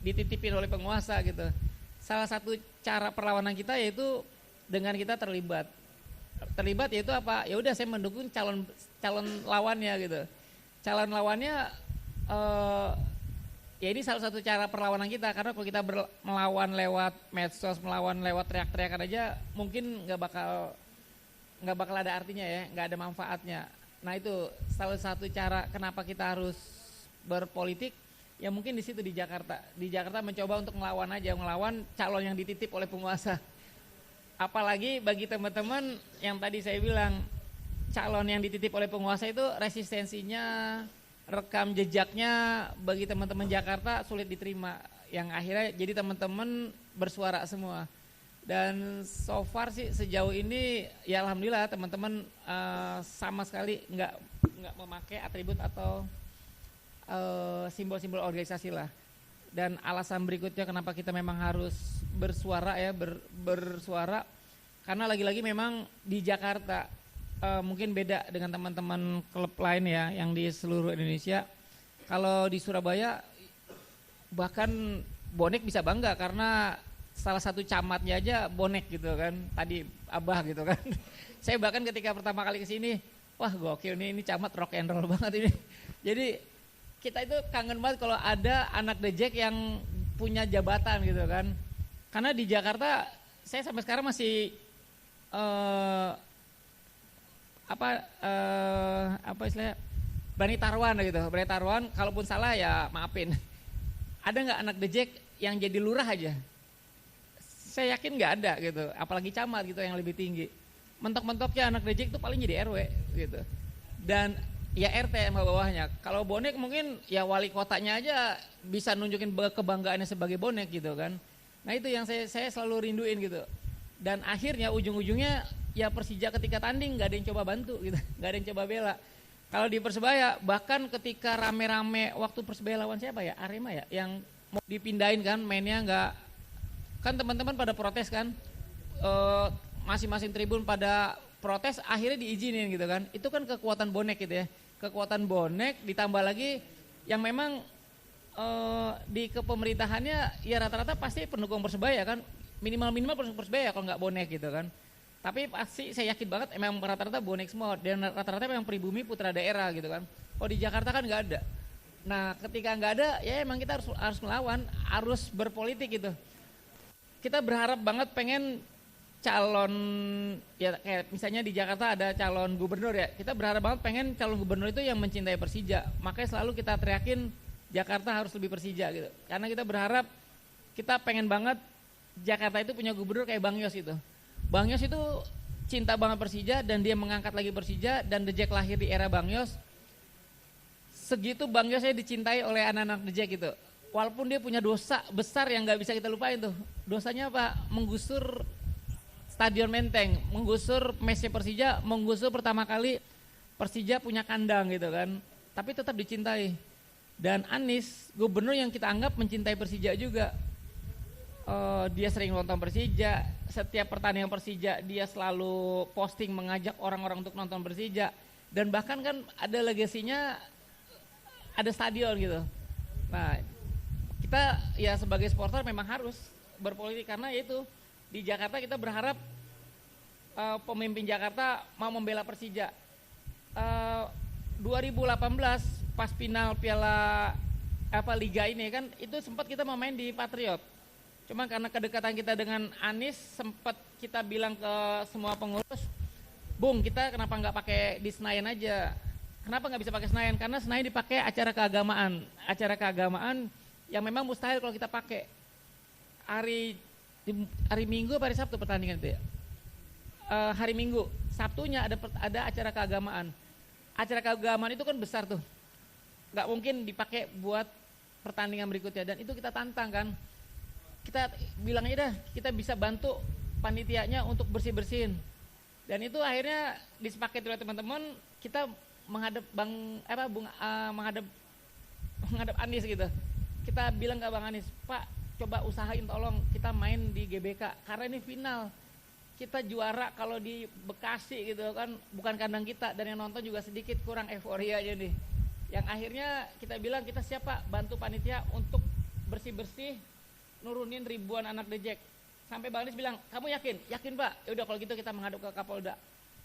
dititipin oleh penguasa gitu. Salah satu cara perlawanan kita yaitu dengan kita terlibat. Terlibat yaitu apa? Ya udah saya mendukung calon lawannya gitu. Calon lawannya ya ini salah satu cara perlawanan kita, karena kalau kita melawan lewat medsos, melawan lewat teriak-teriakan aja mungkin nggak bakal ada artinya ya, nggak ada manfaatnya. Nah itu salah satu cara kenapa kita harus berpolitik, ya mungkin di situ di Jakarta. Di Jakarta mencoba untuk melawan calon yang dititip oleh penguasa. Apalagi bagi teman-teman yang tadi saya bilang, calon yang dititip oleh penguasa itu resistensinya, rekam jejaknya bagi teman-teman Jakarta sulit diterima, yang akhirnya jadi teman-teman bersuara semua. Dan so far sih sejauh ini ya alhamdulillah teman-teman sama sekali nggak memakai atribut atau simbol-simbol organisasi lah. Dan alasan berikutnya kenapa kita memang harus bersuara ya, bersuara karena lagi-lagi memang di Jakarta mungkin beda dengan teman-teman klub lain ya yang di seluruh Indonesia. Kalau di Surabaya bahkan bonek bisa bangga karena salah satu camatnya aja bonek gitu kan, tadi Abah gitu kan. Saya bahkan ketika pertama kali ke sini, wah gokil nih, ini camat rock and roll banget ini. Jadi kita itu kangen banget kalau ada anak The Jack yang punya jabatan gitu kan. Karena di Jakarta saya sampai sekarang masih apa istilahnya, berani taruhan gitu, berani taruhan. Kalaupun salah ya maafin. Ada nggak anak The Jack yang jadi lurah aja? Saya yakin nggak ada gitu, apalagi camat gitu yang lebih tinggi. Mentok-mentoknya anak The Jack itu paling jadi RW gitu. Dan ya RT sama bawahnya. Kalau bonek mungkin ya wali kotanya aja bisa nunjukin kebanggaannya sebagai bonek gitu kan. Nah itu yang saya selalu rinduin gitu. Dan akhirnya ujung-ujungnya ya Persija ketika tanding nggak ada yang coba bantu gitu, nggak ada yang coba bela. Kalau di Persebaya bahkan ketika rame-rame waktu Persebaya lawan siapa ya, Arema ya, yang mau dipindahin kan mainnya nggak, kan teman-teman pada protes kan, masing-masing tribun pada protes, akhirnya diizinin gitu kan. Itu kan kekuatan bonek gitu ya, kekuatan bonek ditambah lagi yang memang di kepemerintahannya ya rata-rata pasti pendukung Persebaya kan, minimal pendukung Persebaya kalau nggak bonek gitu kan. Tapi pasti saya yakin banget emang rata-rata bonek semua dan rata-rata memang pribumi putra daerah gitu kan. Kalau di Jakarta kan nggak ada. Nah ketika nggak ada ya emang kita harus melawan, harus berpolitik gitu. Kita berharap banget pengen calon ya kayak misalnya di Jakarta ada calon gubernur ya, kita berharap banget pengen calon gubernur itu yang mencintai Persija. Makanya selalu kita teriakin Jakarta harus lebih Persija gitu. Karena kita berharap, kita pengen banget Jakarta itu punya gubernur kayak Bang Yos gitu. Bang Yos itu cinta banget Persija dan dia mengangkat lagi Persija, dan The Jack lahir di era Bang Yos. Segitu Bang Yosnya dicintai oleh anak-anak The Jack gitu. Walaupun dia punya dosa besar yang nggak bisa kita lupain tuh. Dosanya apa? Menggusur Stadion Menteng, menggusur mesnya Persija, menggusur pertama kali Persija punya kandang gitu kan. Tapi tetap dicintai. Dan Anies, gubernur yang kita anggap mencintai Persija juga. Dia sering nonton Persija, setiap pertandingan Persija dia selalu posting mengajak orang-orang untuk nonton Persija. Dan bahkan kan ada legasinya, ada stadion gitu. Nah kita ya sebagai supporter memang harus berpolitik, karena itu di Jakarta kita berharap pemimpin Jakarta mau membela Persija. 2018 pas final Piala Liga ini kan, itu sempat kita mau main di Patriot. Cuma karena kedekatan kita dengan Anies, sempat kita bilang ke semua pengurus, Bung kita kenapa nggak pakai di Senayan aja? Kenapa nggak bisa pakai Senayan? Karena Senayan dipakai acara keagamaan yang memang mustahil kalau kita pakai hari Minggu atau hari Sabtu pertandingan itu ya. Hari Minggu, Sabtunya ada acara keagamaan. Acara keagamaan itu kan besar tuh, nggak mungkin dipakai buat pertandingan berikutnya, dan itu kita tantang kan. Kita bilang aja dah, kita bisa bantu panitianya untuk bersih-bersihin. Dan itu akhirnya disepakati oleh teman-teman, kita menghadap menghadap Anies gitu. Kita bilang ke Bang Anies, Pak coba usahain tolong kita main di GBK, karena ini final. Kita juara kalau di Bekasi gitu kan, bukan kandang kita, dan yang nonton juga sedikit kurang euforia aja nih. Yang akhirnya kita bilang kita siap Pak, bantu panitia untuk bersih-bersih, nurunin ribuan anak The Jack. Sampai Bang Anies bilang, kamu yakin? Yakin Pak? Ya udah kalau gitu kita menghadap ke Kapolda.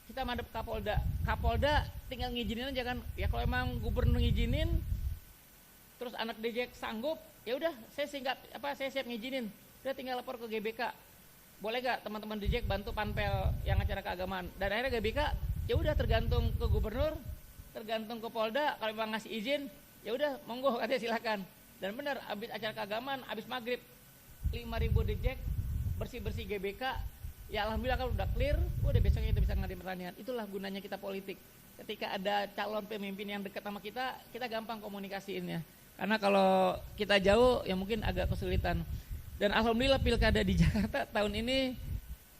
Kita menghadap ke Kapolda tinggal ngizinin aja kan. Ya kalau emang gubernur ngizinin, terus anak The Jack sanggup, ya udah saya siap ngizinin. Kita tinggal lapor ke GBK. Boleh gak teman-teman The Jack bantu panpel yang acara keagamaan? Dan akhirnya GBK, ya udah tergantung ke gubernur, tergantung ke Polda. Kalau memang ngasih izin, ya udah monggo katanya silakan. Dan benar, abis acara keagamaan, abis maghrib 5.000 The Jack bersih-bersih GBK, ya alhamdulillah kan udah clear, udah besoknya kita bisa ngadain pertandingan. Itulah gunanya kita politik. Ketika ada calon pemimpin yang dekat sama kita gampang komunikasiinnya. Karena kalau kita jauh ya mungkin agak kesulitan. Dan alhamdulillah pilkada di Jakarta tahun ini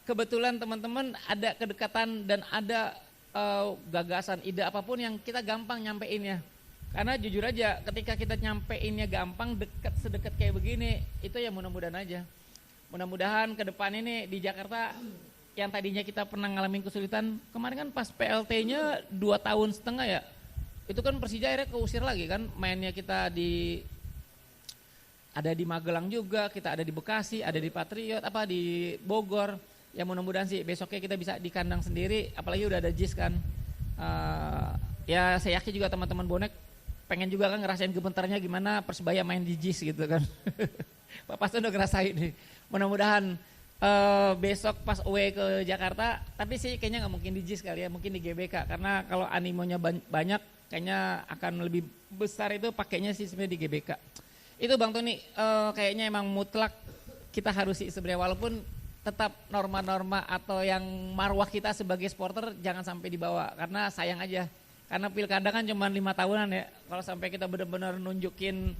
kebetulan teman-teman ada kedekatan dan ada gagasan, ide apapun yang kita gampang nyampeinnya. Karena jujur aja ketika kita nyampeinnya gampang, sedekat kayak begini, itu ya mudah-mudahan aja. Mudah-mudahan ke depan ini di Jakarta yang tadinya kita pernah ngalamin kesulitan, kemarin kan pas PLT-nya 2,5 tahun ya, itu kan Persija akhirnya keusir lagi kan, mainnya kita ada di Magelang juga, kita ada di Bekasi, ada di Patriot, di Bogor. Ya mudah-mudahan sih besoknya kita bisa di kandang sendiri, apalagi udah ada JIS kan. Ya saya yakin juga teman-teman bonek pengen juga kan ngerasain gemetarnya gimana Persebaya main di JIS gitu kan. Pak Pas udah ngerasain nih. Mudah-mudahan besok pas away ke Jakarta, tapi sih kayaknya nggak mungkin di JIS kali ya, mungkin di GBK karena kalau animonya banyak kayaknya akan lebih besar itu pakainya sih sebenarnya di GBK. Itu Bang Tony, kayaknya emang mutlak kita harus sih sebenarnya, walaupun tetap norma-norma atau yang marwah kita sebagai supporter jangan sampai dibawa, karena sayang aja. Karena pilkada kan cuma 5 tahunan ya, kalau sampai kita benar-benar nunjukin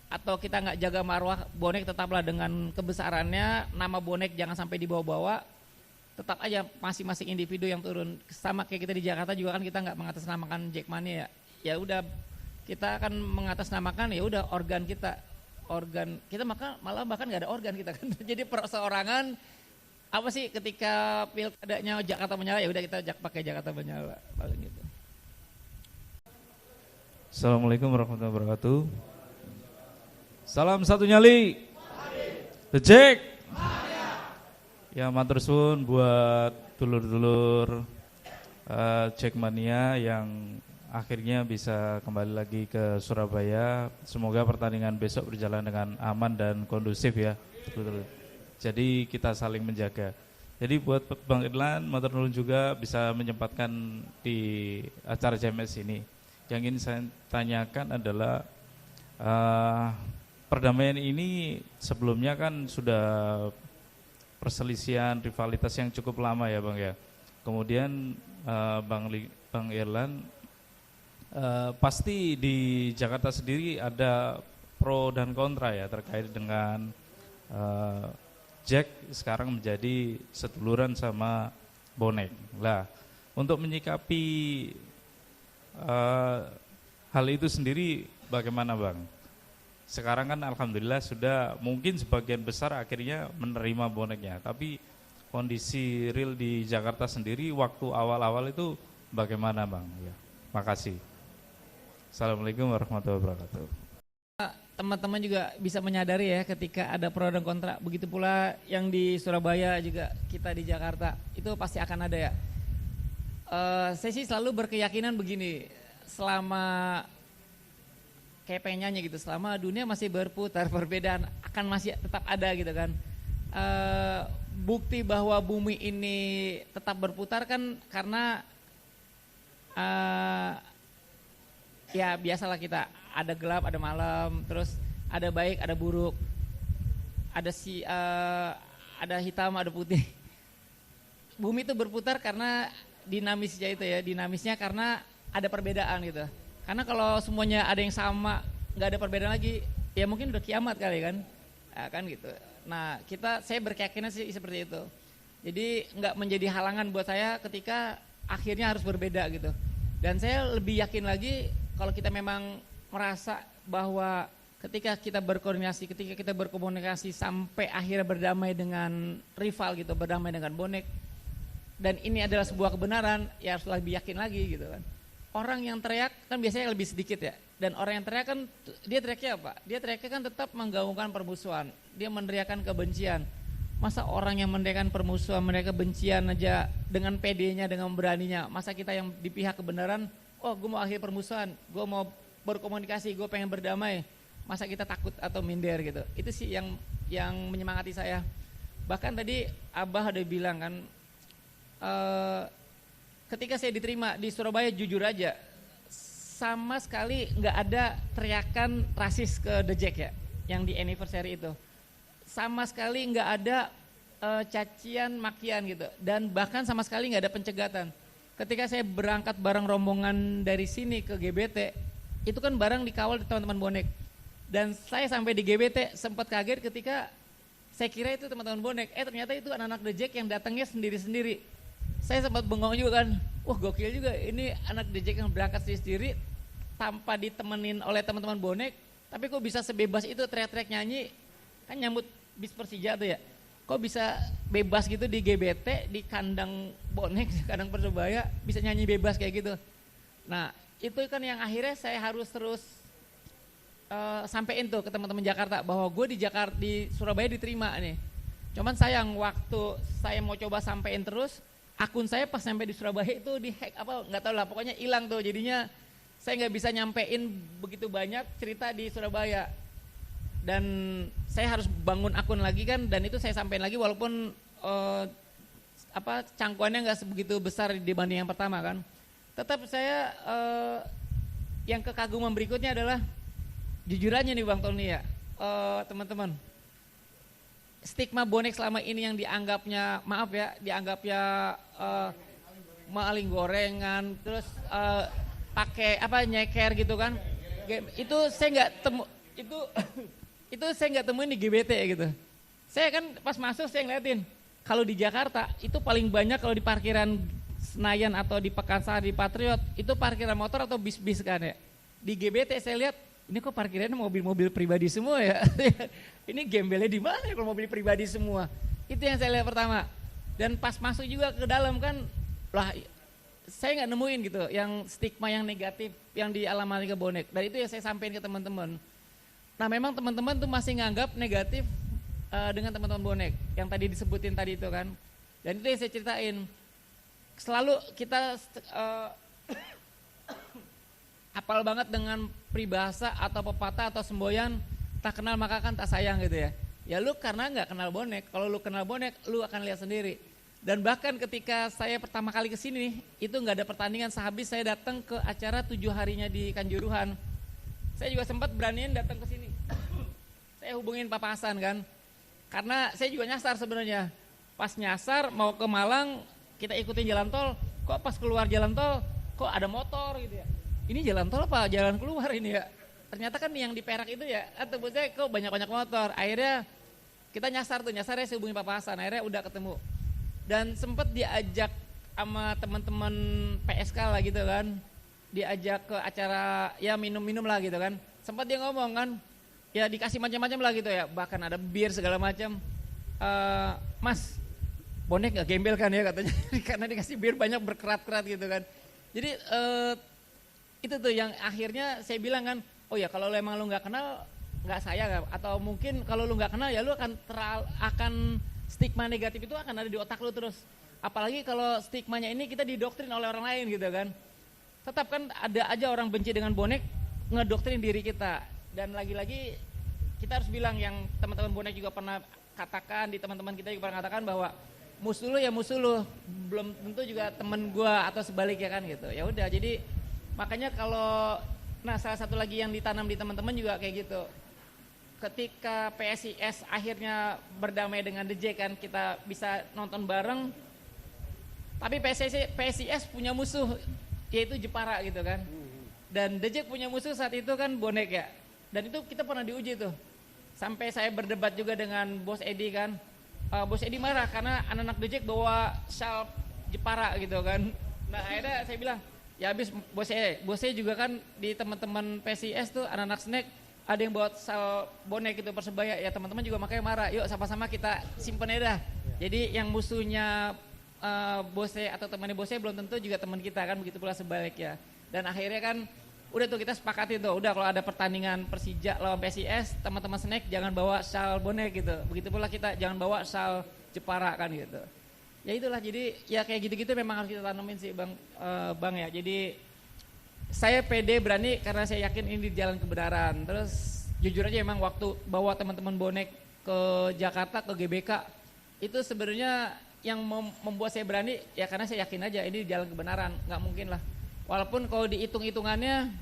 atau kita nggak jaga marwah bonek, tetaplah dengan kebesarannya, nama bonek jangan sampai dibawa-bawa, tetap aja masing-masing individu yang turun. Sama kayak kita di Jakarta juga kan kita nggak mengatasnamakan Jackmania ya, ya udah kita akan mengatasnamakan ya udah organ kita malah bahkan nggak ada organ kita kan. Jadi perseorangan apa sih ketika pilkadanya Jakarta Menyala ya udah kita pakai Jakarta Menyala paling gitu. Assalamualaikum warahmatullahi wabarakatuh. Salam satu nyali. The Jack. Ya matur suwun buat dulur-dulur Jackmania yang akhirnya bisa kembali lagi ke Surabaya. Semoga pertandingan besok berjalan dengan aman dan kondusif ya. Betul. Jadi kita saling menjaga. Jadi buat Bang Irlan, matur nuwun juga bisa menyempatkan di acara JMS ini. Yang ingin saya tanyakan adalah perdamaian ini sebelumnya kan sudah perselisihan rivalitas yang cukup lama ya Bang ya. Kemudian Bang Irlan pasti di Jakarta sendiri ada pro dan kontra ya terkait dengan Jack sekarang menjadi seduluran sama bonek. Lah, untuk menyikapi hal itu sendiri bagaimana Bang? Sekarang kan alhamdulillah sudah mungkin sebagian besar akhirnya menerima boneknya, tapi kondisi real di Jakarta sendiri waktu awal-awal itu bagaimana Bang? Ya, makasih. Assalamualaikum warahmatullahi wabarakatuh. Teman-teman juga bisa menyadari ya ketika ada pro dan kontra. Begitu pula yang di Surabaya juga kita di Jakarta itu pasti akan ada ya. Saya sih selalu berkeyakinan begini, selama kayak pengen nyanyi gitu, selama dunia masih berputar, perbedaan akan masih tetap ada gitu kan. Bukti bahwa bumi ini tetap berputar kan karena ya biasalah kita ada gelap, ada malam, terus ada baik, ada buruk, ada hitam, ada putih. Bumi itu berputar karena dinamisnya itu ya, dinamisnya karena ada perbedaan gitu. Karena kalau semuanya ada yang sama, nggak ada perbedaan lagi, ya mungkin udah kiamat kali kan, kan gitu. Nah saya berkeyakinan sih seperti itu. Jadi nggak menjadi halangan buat saya ketika akhirnya harus berbeda gitu. Dan saya lebih yakin lagi kalau kita memang merasa bahwa ketika kita berkoordinasi, ketika kita berkomunikasi sampai akhirnya berdamai dengan rival gitu, berdamai dengan bonek, dan ini adalah sebuah kebenaran, ya harus lebih yakin lagi gitu kan. Orang yang teriak kan biasanya lebih sedikit ya, dan orang yang teriak kan dia teriaknya apa? Dia teriaknya kan tetap menggaungkan permusuhan, dia meneriakkan kebencian. Masa orang yang meneriakkan permusuhan, meneriakkan kebencian aja dengan PD-nya, dengan beraninya, masa kita yang di pihak kebenaran, oh gue mau akhir permusuhan, gue mau berkomunikasi, gue pengen berdamai, masa kita takut atau minder gitu. Itu sih yang menyemangati saya. Bahkan tadi Abah udah bilang kan, ketika saya diterima di Surabaya jujur aja, sama sekali nggak ada teriakan rasis ke The Jack ya, yang di anniversary itu. Sama sekali nggak ada cacian makian gitu, dan bahkan sama sekali nggak ada pencegatan. Ketika saya berangkat bareng rombongan dari sini ke GBT, itu kan bareng dikawal di teman-teman bonek. Dan saya sampai di GBT sempat kaget ketika saya kira itu teman-teman bonek, ternyata itu anak-anak The Jack yang datangnya sendiri-sendiri. Saya sempat bengong juga kan, wah gokil juga ini anak The Jack yang berangkat sendiri tanpa ditemenin oleh teman-teman bonek, tapi kok bisa sebebas itu teriak-teriak nyanyi, kan nyambut bis Persija tuh ya. kok bisa bebas gitu di GBT, di kandang bonek, di kandang Persebaya bisa nyanyi bebas kayak gitu. Nah itu kan yang akhirnya saya harus terus sampein tuh ke teman-teman Jakarta bahwa gue di Jakarta, di Surabaya diterima nih. Cuman sayang waktu saya mau coba sampein terus, akun saya pas sampai di Surabaya itu dihack apa nggak tahu lah, pokoknya hilang tuh, jadinya saya nggak bisa nyampein begitu banyak cerita di Surabaya. Dan saya harus bangun akun lagi kan, dan itu saya sampein lagi walaupun cangkuannya nggak sebegitu besar dibanding yang pertama kan. Tetap saya yang kekaguman berikutnya adalah jujurannya nih Bang Tony ya, teman-teman. Stigma bonek selama ini yang dianggapnya, maaf ya, dianggapnya maling gorengan, terus pakai nyeker gitu kan. Itu saya nggak itu saya nggak temuin di GBT gitu. Saya kan pas masuk saya ngeliatin, kalau di Jakarta itu paling banyak kalau di parkiran Senayan atau di Pekansari, di Patriot, itu parkiran motor atau bis-bis kan ya. Di GBT saya lihat, ini kok parkirannya mobil-mobil pribadi semua ya. Ini gembelnya di mana kalau mobil pribadi semua. Itu yang saya lihat pertama. Dan pas masuk juga ke dalam kan, lah saya nggak nemuin gitu yang stigma yang negatif yang dialami ke bonek. Dan itu yang saya sampaikan ke teman-teman. Nah memang teman-teman tuh masih nganggap negatif dengan teman-teman bonek yang tadi disebutin tadi itu kan. Dan itu yang saya ceritain. Selalu kita hafal banget dengan peribahasa atau pepatah atau semboyan, tak kenal maka kan tak sayang gitu ya. Ya lu karena nggak kenal bonek, kalau lu kenal bonek lu akan lihat sendiri. Dan bahkan ketika saya pertama kali kesini itu nggak ada pertandingan, sehabis saya datang ke acara 7 harinya di Kanjuruhan. Saya juga sempat beraniin datang ke sini. Saya hubungin Papa Hasan kan, karena saya juga nyasar sebenarnya. Pas nyasar mau ke Malang, kita ikutin jalan tol, kok pas keluar jalan tol, kok ada motor gitu ya. Ini jalan tol apa jalan keluar ini ya? Ternyata kan yang di Perak itu ya, atau saya kok banyak-banyak motor. Akhirnya kita nyasarnya saya hubungin Papa Hasan, akhirnya udah ketemu. Dan sempat diajak sama teman-teman PSK lah gitu kan, diajak ke acara ya minum-minum lah gitu kan. Sempat dia ngomong kan, ya dikasih macam-macam lah gitu ya, bahkan ada bir segala macam. Mas, bonek nggak gembel kan ya katanya, karena dikasih bir banyak berkerat-kerat gitu kan. Jadi itu tuh yang akhirnya saya bilang kan, oh ya kalau emang lu nggak kenal nggak saya, atau mungkin kalau lu nggak kenal ya lu akan stigma negatif itu akan ada di otak lu terus. Apalagi kalau stigmanya ini kita didoktrin oleh orang lain gitu kan. Tetap kan ada aja orang benci dengan bonek ngedoktrin diri kita. Dan lagi-lagi kita harus bilang, yang teman-teman bonek juga pernah katakan, di teman-teman kita juga pernah katakan bahwa musuh lu ya musuh lu, belum tentu juga temen gua atau sebaliknya kan gitu. Ya udah, jadi makanya kalau salah satu lagi yang ditanam di teman-teman juga kayak gitu. Ketika PSIS akhirnya berdamai dengan The Jack kan, kita bisa nonton bareng. Tapi PSIS punya musuh yaitu Jepara gitu kan. Dan The Jack punya musuh saat itu kan bonek ya. Dan itu kita pernah diuji tuh. Sampai saya berdebat juga dengan Bos Edi kan. Bos Edi marah karena anak-anak The Jack bawa shawl Jepara gitu kan. Nah akhirnya saya bilang, ya habis bosnya juga kan di teman-teman PSIS tuh anak-anak snack ada yang bawa sal bonek gitu Persebaya, ya teman-teman juga makanya marah, yuk sama-sama kita simpen aja dah. Jadi yang musuhnya bosnya atau temannya bosnya belum tentu juga teman kita kan, begitu pula sebaliknya. Dan akhirnya kan udah tuh kita sepakati tuh, udah kalau ada pertandingan Persija lawan PSIS, teman-teman snack jangan bawa sal bonek gitu, begitu pula kita jangan bawa sal Jepara kan gitu. Ya itulah, jadi ya kayak gitu-gitu memang harus kita tanemin sih bang ya. Jadi saya pede berani karena saya yakin ini di jalan kebenaran. Terus jujur aja emang waktu bawa teman-teman bonek ke Jakarta, ke GBK, itu sebenarnya yang membuat saya berani ya karena saya yakin aja ini di jalan kebenaran, nggak mungkin lah. Walaupun kalau dihitung-hitungannya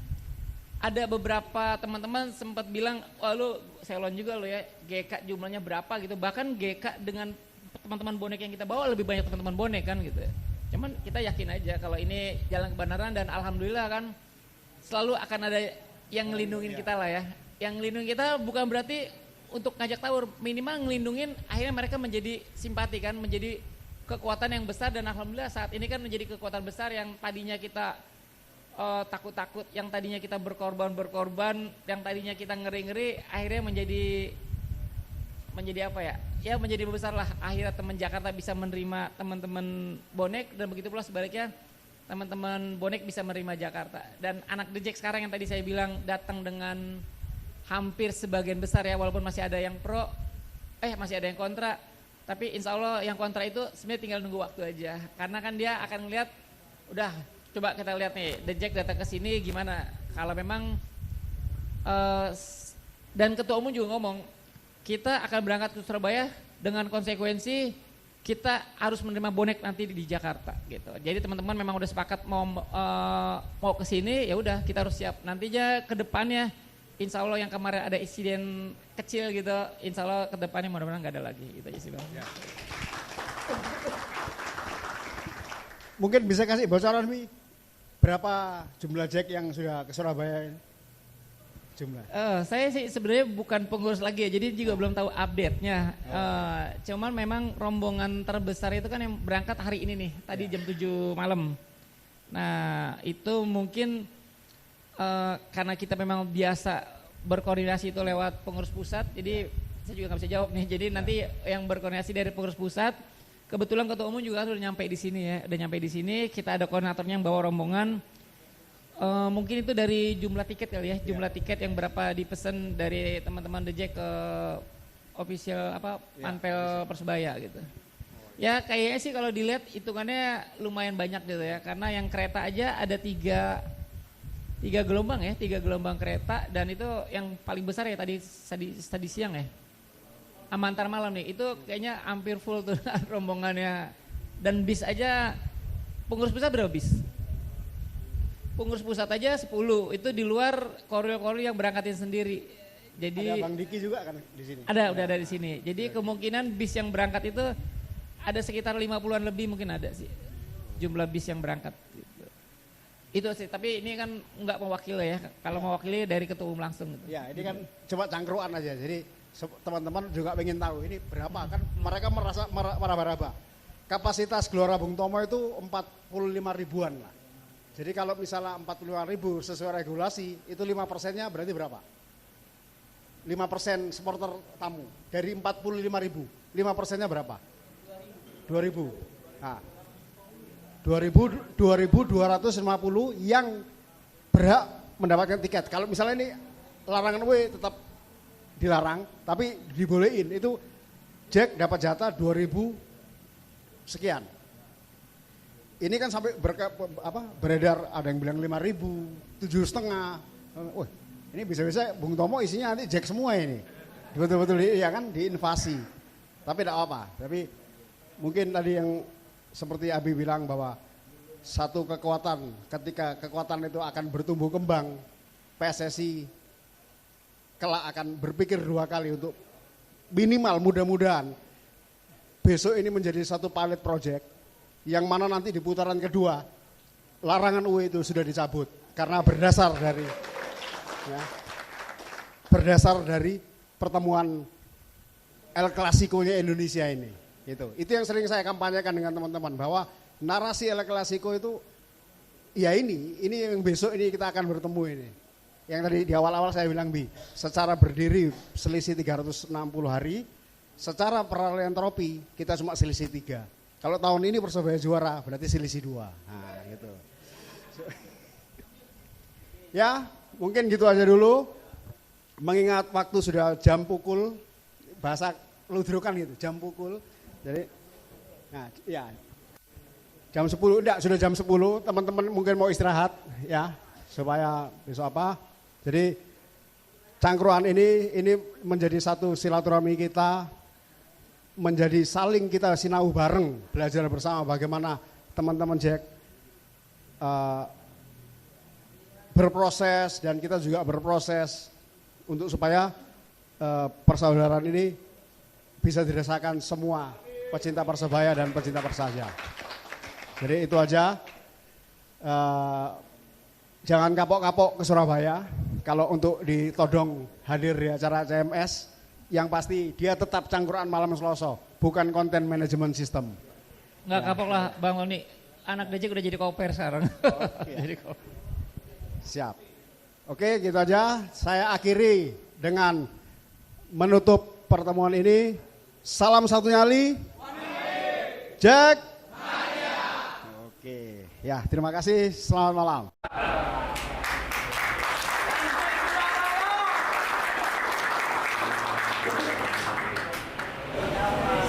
ada beberapa teman-teman sempat bilang, wah lu selon juga lo ya, GK jumlahnya berapa gitu. Bahkan GK dengan teman-teman bonek yang kita bawa lebih banyak teman-teman bonek kan gitu. Cuman kita yakin aja kalau ini jalan kebenaran, dan alhamdulillah kan selalu akan ada yang ngelindungin kita lah ya. Yang ngelindungin kita bukan berarti untuk ngajak tawur, minimal ngelindungin akhirnya mereka menjadi simpati kan, menjadi kekuatan yang besar. Dan alhamdulillah saat ini kan menjadi kekuatan besar yang tadinya kita takut-takut, yang tadinya kita berkorban, yang tadinya kita ngeri-ngeri, akhirnya menjadi menjadi apa ya? Ya menjadi besar lah. Akhirnya teman Jakarta bisa menerima teman-teman bonek dan begitu pula sebaliknya teman-teman bonek bisa menerima Jakarta. Dan anak The Jack sekarang yang tadi saya bilang datang dengan hampir sebagian besar ya, walaupun masih ada yang pro, masih ada yang kontra. Tapi insya Allah yang kontra itu sebenarnya tinggal nunggu waktu aja. Karena kan dia akan ngeliat, udah coba kita lihat nih, The Jack datang ke sini gimana. Kalau memang dan ketua umum juga ngomong, kita akan berangkat ke Surabaya dengan konsekuensi kita harus menerima bonek nanti di Jakarta gitu. Jadi teman-teman memang udah sepakat mau ke sini, ya udah kita harus siap. Nantinya ke depannya insya Allah yang kemarin ada insiden kecil gitu, insya Allah ke depannya mudah-mudahan nggak ada lagi gitu aja sih Bang. Ya. Mungkin bisa kasih bocoran Mi, berapa jumlah Jack yang sudah ke Surabaya ini? Jumlah. Saya sih sebenarnya bukan pengurus lagi ya, jadi juga belum tahu update-nya. Cuman memang rombongan terbesar itu kan yang berangkat hari ini nih, tadi jam 7 malam. Nah itu mungkin karena kita memang biasa berkoordinasi itu lewat pengurus pusat, jadi saya juga nggak bisa jawab nih. Jadi nanti yang berkoordinasi dari pengurus pusat, kebetulan ketua umum juga sudah nyampe di sini ya, udah nyampe di sini. Kita ada koordinatornya yang bawa rombongan. Mungkin itu dari jumlah tiket kali ya, jumlah tiket yang berapa dipesan dari teman-teman The Jack ke official Panpel Persebaya gitu. Ya kayaknya sih kalau dilihat hitungannya lumayan banyak gitu ya, karena yang kereta aja ada tiga gelombang ya, 3 gelombang kereta, dan itu yang paling besar ya tadi siang ya. Antar malam nih, itu kayaknya hampir full tuh rombongannya. Dan bis aja, pengurus pusat berapa bis? Pengurus pusat aja 10, itu di luar koril-koril yang berangkatin sendiri. Jadi ada Bang Diki juga kan di sini. Udah ada di sini. Jadi kemungkinan bis yang berangkat itu ada sekitar 50-an lebih mungkin ada sih. Jumlah bis yang berangkat gitu. Itu sih, tapi ini kan enggak mewakili ya. Kalau mewakili dari ketua umum langsung gitu. Ya, ini kan coba cangkruan aja. Jadi teman-teman juga pengen tahu ini berapa kan, mereka merasa meraba-raba. Kapasitas Gelora Bung Tomo itu 45 ribuan lah. Jadi kalau misalnya 45 ribu sesuai regulasi, itu 5%-nya berarti berapa? 5% supporter tamu dari 45 ribu, 5%-nya berapa? 2.000. Nah, 2.250 yang berhak mendapatkan tiket. Kalau misalnya ini larangan tetap dilarang, tapi dibolehin, itu Jack dapat jatah 2.000 sekian. Ini kan sampai beredar, ada yang bilang 5.000, 7,5. Wah, ini bisa-bisa Bung Tomo isinya nanti Jack semua ini. Betul-betul ya kan, diinvasi. Tapi tidak apa. Tapi mungkin tadi yang seperti Abi bilang bahwa satu kekuatan, ketika kekuatan itu akan bertumbuh kembang, PSSI kelak akan berpikir 2 kali untuk minimal mudah-mudahan besok ini menjadi satu pilot project yang mana nanti di putaran kedua larangan UE itu sudah dicabut karena berdasar dari pertemuan El Clasico-nya Indonesia ini. Itu yang sering saya kampanyekan dengan teman-teman bahwa narasi El Clasico itu ya ini yang besok ini kita akan bertemu ini. Yang tadi di awal-awal saya bilang secara berdiri selisih 360 hari, secara peralihan trofi kita cuma selisih 3. Kalau tahun ini Persebaya juara berarti selisih 2. Nah, gitu. Ya, mungkin gitu aja dulu. Mengingat waktu sudah jam pukul, bahasa ludrukan gitu, jam pukul. Jadi nah, ya. Jam 10 sudah jam 10, teman-teman mungkin mau istirahat ya, supaya besok Jadi cangkruan ini menjadi satu silaturahmi kita, menjadi saling kita sinau bareng, belajar bersama bagaimana teman-teman Jack berproses dan kita juga berproses untuk supaya persaudaraan ini bisa dirasakan semua pecinta Persebaya dan pecinta Persija. Jadi itu aja, jangan kapok-kapok ke Surabaya kalau untuk ditodong hadir di acara CMS. Yang pasti dia tetap cangkruan malam Selasa, bukan konten manajemen sistem. Enggak kapok lah Bang Oni, anak DJ udah jadi koper sekarang. Jadi koper. Siap. Oke gitu aja, saya akhiri dengan menutup pertemuan ini. Salam satu nyali. Jack. Oke, ya terima kasih. Selamat malam.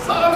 Salam